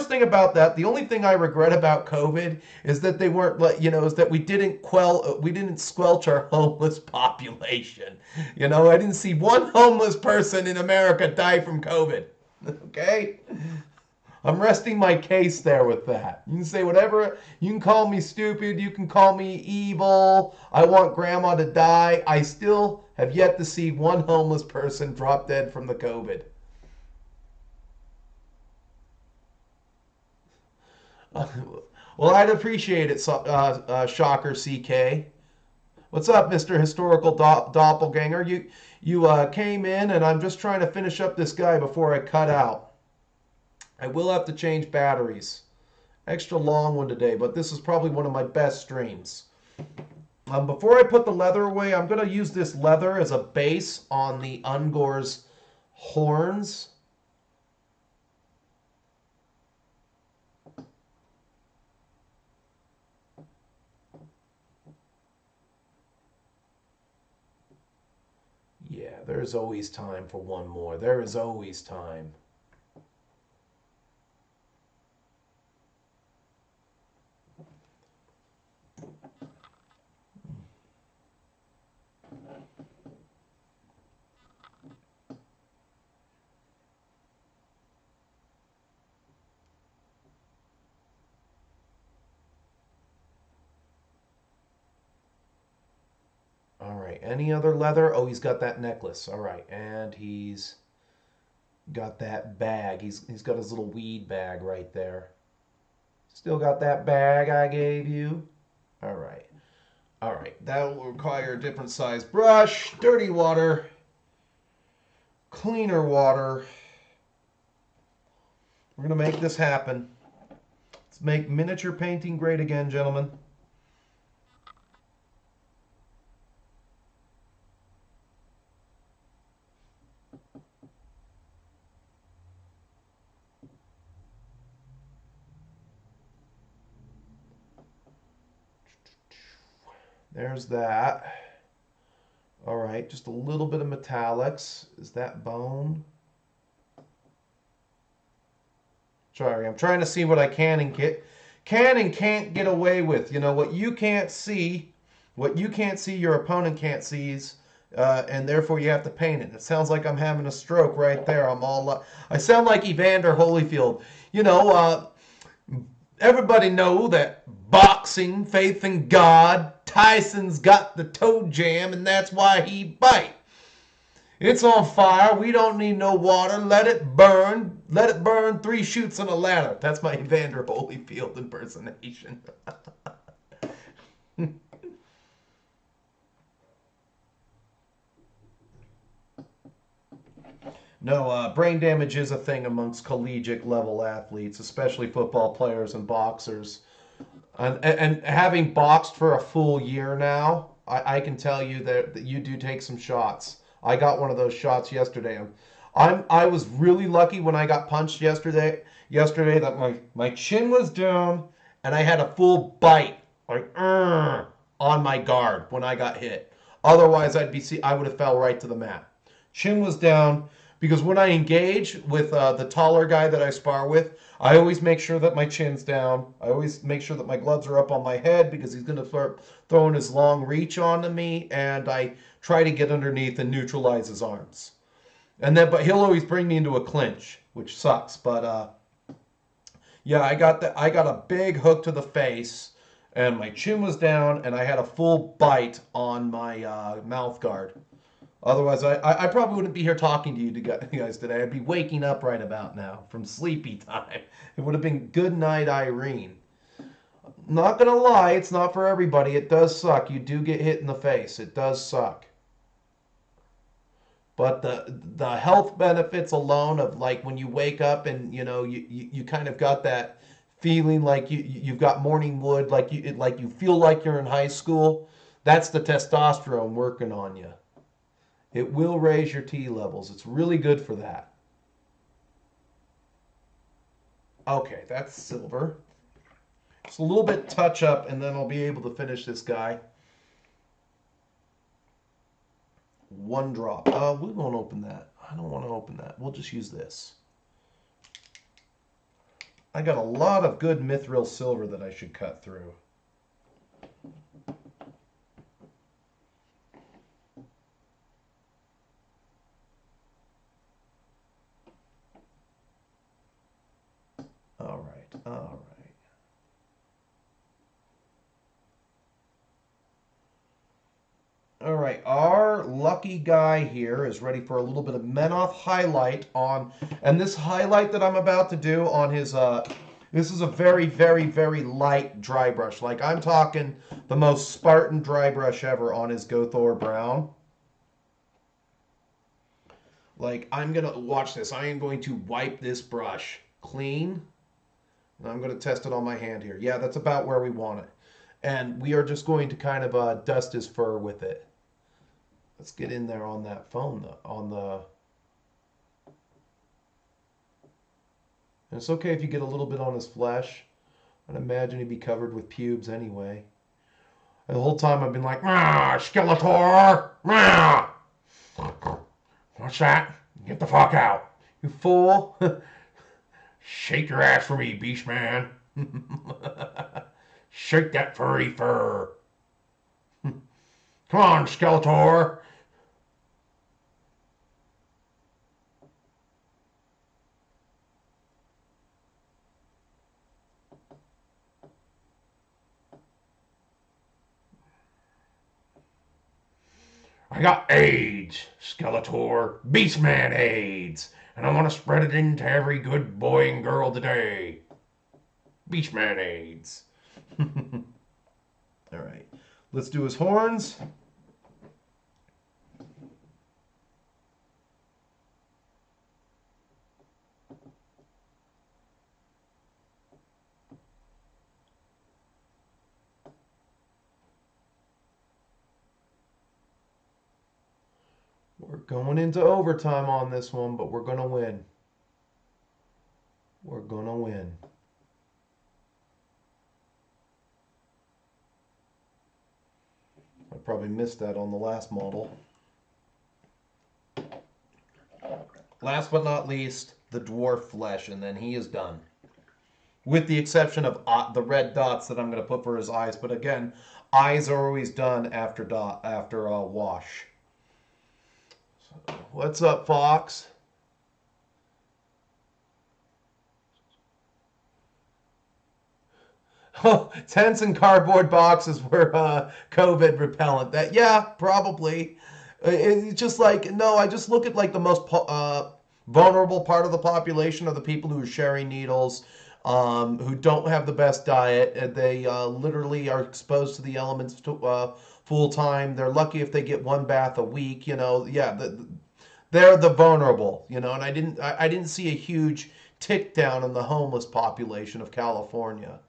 thing about that, the only thing I regret about COVID is that they weren't, is that we didn't squelch our homeless population. I didn't see one homeless person in America die from COVID. Okay? I'm resting my case there with that. You can say whatever, you can call me stupid, you can call me evil, I want grandma to die. I still have yet to see one homeless person drop dead from the COVID. Well, I'd appreciate it, Shocker CK. What's up, Mr. Historical Doppelganger? You came in, and I'm just trying to finish up this guy before I cut out. I will have to change batteries. Extra long one today, but this is probably one of my best streams. Before I put the leather away, I'm going to use this leather as a base on the Ungor's horns. Yeah, there's always time for one more. There is always time. All right, any other leather? Oh, he's got that necklace. All right, and he's got that bag. He's got his little weed bag right there. Still got that bag I gave you. All right. All right, that will require a different size brush, dirty water, cleaner water, We're going to make this happen. Let's make miniature painting great again, gentlemen. There's that. All right, just a little bit of metallics. Is that bone? Sorry, I'm trying to see what I can and can't get away with. You know, what you can't see, your opponent can't see, and therefore you have to paint it. It sounds like I'm having a stroke right there. I sound like Evander Holyfield. You know, everybody know that boxing, faith in God, Tyson's got the toe jam, and that's why he bite. It's on fire. We don't need no water. Let it burn. Let it burn 3 shoots on a ladder. That's my Evander Holyfield impersonation. No, brain damage is a thing amongst collegiate level athletes, especially football players and boxers. And having boxed for a full year now, I can tell you that you do take some shots. I got one of those shots yesterday. I was really lucky when I got punched yesterday. Yesterday that my chin was down and I had a full bite like on my guard when I got hit. Otherwise, I would have fell right to the mat. Chin was down because when I engage with the taller guy that I spar with, I always make sure that my chin's down. I always make sure that my gloves are up on my head because he's going to start throwing his long reach onto me, and I try to get underneath and neutralize his arms. But he'll always bring me into a clinch, which sucks. But yeah, I got a big hook to the face, and my chin was down, and I had a full bite on my mouth guard. Otherwise, I probably wouldn't be here talking to you guys today. I'd be waking up right about now from sleepy time. It would have been good night, Irene. Not gonna lie, it's not for everybody. It does suck. You do get hit in the face. It does suck. But the health benefits alone of like when you wake up and you kind of got that feeling like you've got morning wood, like you feel like you're in high school. That's the testosterone working on you. It will raise your T levels. It's really good for that. Okay, that's silver. Just a little bit touch up, and then I'll be able to finish this guy. 1 drop. We won't open that. I don't want to open that. We'll just use this. I got a lot of good mithril silver that I should cut through. All right, all right. All right, our lucky guy here is ready for a little bit of Menoth highlight on, and this highlight that I'm about to do on his, this is a very, very, very light dry brush. Like I'm talking the most Spartan dry brush ever on his Gothor Brown. Like I'm gonna watch this. I am going to wipe this brush clean. And I'm going to test it on my hand here. Yeah, that's about where we want it. And we are just going to kind of dust his fur with it. Let's get in there on that phone, on the... And it's okay if you get a little bit on his flesh. I'd imagine he'd be covered with pubes anyway. And the whole time I've been like, Skeletor! What's that? Get the fuck out. You fool. Shake your ass for me, Beastman. Shake that furry fur. Come on, Skeletor. I got AIDS, Skeletor. Beastman AIDS. And I want to spread it into every good boy and girl today. Beastman AIDS. All right. Let's do his horns. We're going into overtime on this one, but we're going to win. We're going to win. I probably missed that on the last model. Last but not least, the dwarf flesh, and then he is done. With the exception of the red dots that I'm going to put for his eyes. But again, eyes are always done after wash. So, what's up, Fox? Oh, tents and cardboard boxes were COVID repellent. That, yeah, probably. It's just like, no, I just look at like the most vulnerable part of the population are the people who are sharing needles, who don't have the best diet. And they literally are exposed to the elements full time. They're lucky if they get one bath a week. You know, yeah, they're the vulnerable. You know, and I didn't see a huge tick down in the homeless population of California.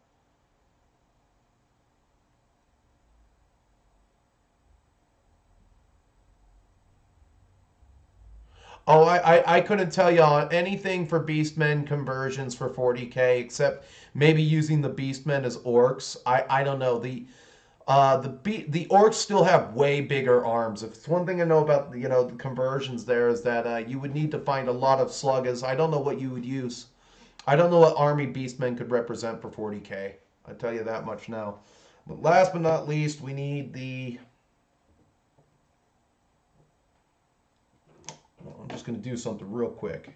Oh, I couldn't tell you on anything for Beastmen conversions for 40K except maybe using the Beastmen as orcs. I don't know. The orcs still have way bigger arms. If it's one thing I know about the conversions there is that you would need to find a lot of sluggers. I don't know what you would use. I don't know what army Beastmen could represent for 40K. I tell you that much now. But last but not least, we need the. I'm just going to do something real quick.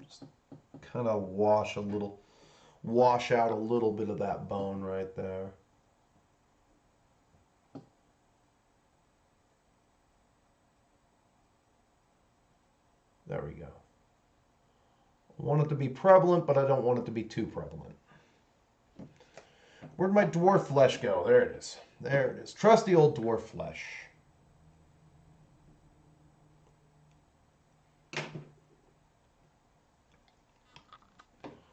Just kind of wash out a little bit of that bone right there. There we go. I want it to be prevalent, but I don't want it to be too prevalent. Where'd my dwarf flesh go? There it is. There it is. Trusty old dwarf flesh.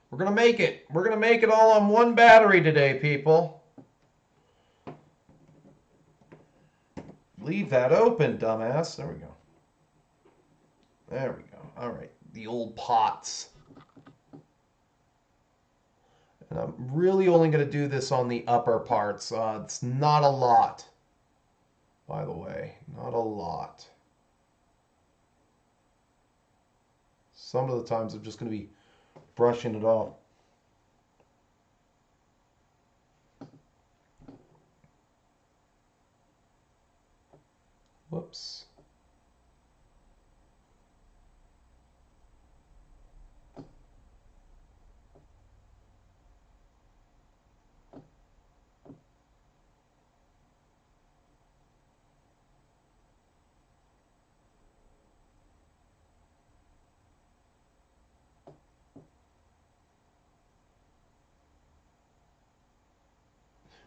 We're going to make it. We're going to make it all on one battery today, people. Leave that open, dumbass. There we go. There we go. All right. The old pots. And I'm really only going to do this on the upper parts. It's not a lot, by the way. Not a lot. Some of the times I'm just going to be brushing it off. Whoops.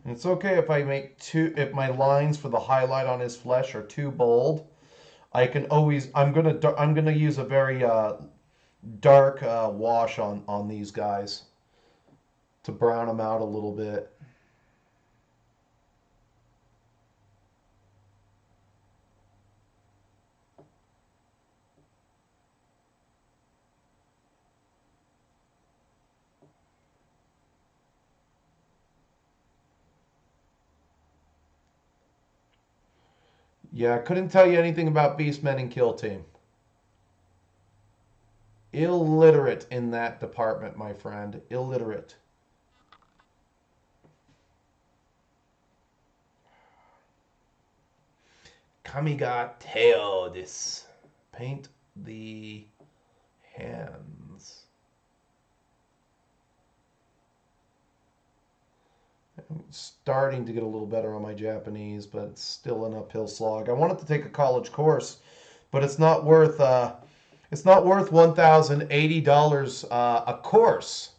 And it's okay if I make if my lines for the highlight on his flesh are too bold. I can always, I'm gonna use a very dark wash on these guys to brown them out a little bit. Yeah, I couldn't tell you anything about Beastmen and Kill Team. Illiterate in that department, my friend. Illiterate. Kamiga Teo this. Paint the hands. I'm starting to get a little better on my Japanese, but it's still an uphill slog. I wanted to take a college course, but it's not worth $1,080 a course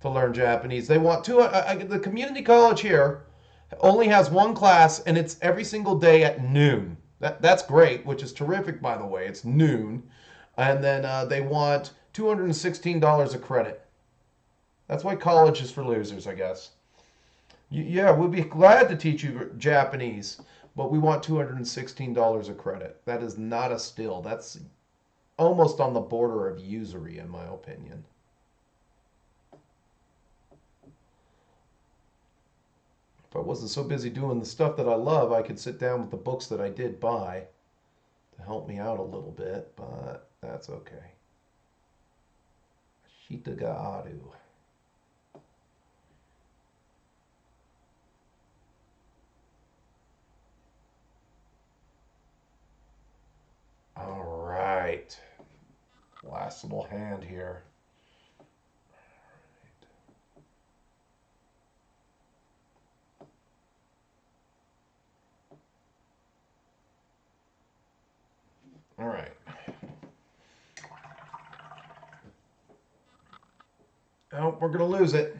to learn Japanese. They want the community college here only has one class, and it's every single day at noon. That's great, which is terrific, by the way. It's noon, and then they want $216 a credit. That's why college is for losers, I guess. Yeah, we'd be glad to teach you Japanese, but we want $216 of credit. That is not a steal. That's almost on the border of usury, in my opinion. If I wasn't so busy doing the stuff that I love, I could sit down with the books that I did buy to help me out a little bit, but that's okay. Shita ga aru. All right. Last little hand here. All right. Oh, we're going to lose it.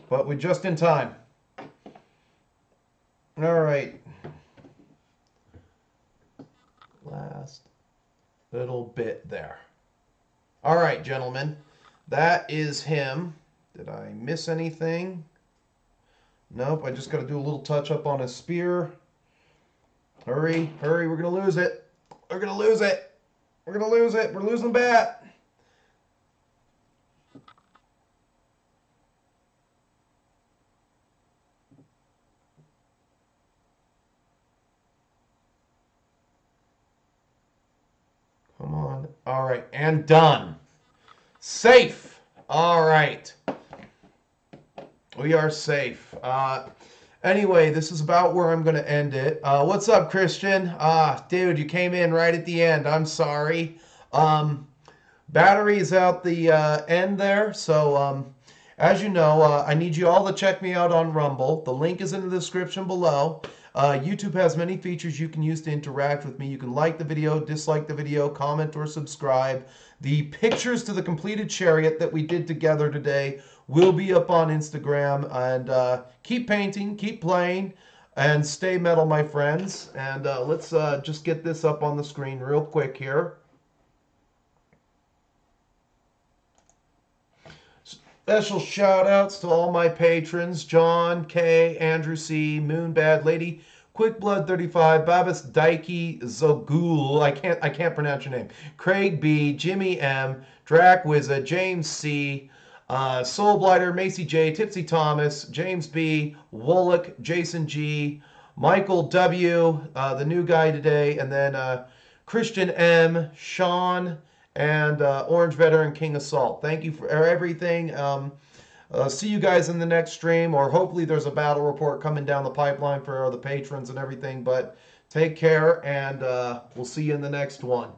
But we're just in time. All right. Last little bit there. All right, gentlemen. That is him. Did I miss anything? Nope, I just got to do a little touch up on his spear. Hurry, hurry, we're going to lose it. We're going to lose it. We're going to lose it. We're losing the bat. Come on. All right, and done. Safe. All right. We are safe. Anyway, this is about where I'm going to end it. What's up, Christian? Dude, you came in right at the end. I'm sorry. Battery is out the end there. So, as you know, I need you all to check me out on Rumble. The link is in the description below. YouTube has many features you can use to interact with me. You can like the video, dislike the video, comment, or subscribe. The pictures to the completed chariot that we did together today will be up on Instagram. And keep painting, keep playing, and stay metal, my friends. And let's just get this up on the screen real quick here. Special shout outs to all my patrons: John K, Andrew C, Moonbad Lady, Quickblood 35, Babas Daiki Zogul, I can't pronounce your name, Craig B, Jimmy M, Drac Wizard, James C, Soul Blighter, Macy J, Tipsy Thomas, James B, Wolock, Jason G, Michael W, the new guy today, and then Christian M, Sean, and Orange Veteran King Assault. Thank you for everything. See you guys in the next stream, or hopefully there's a battle report coming down the pipeline for the patrons and everything. But take care, and we'll see you in the next one.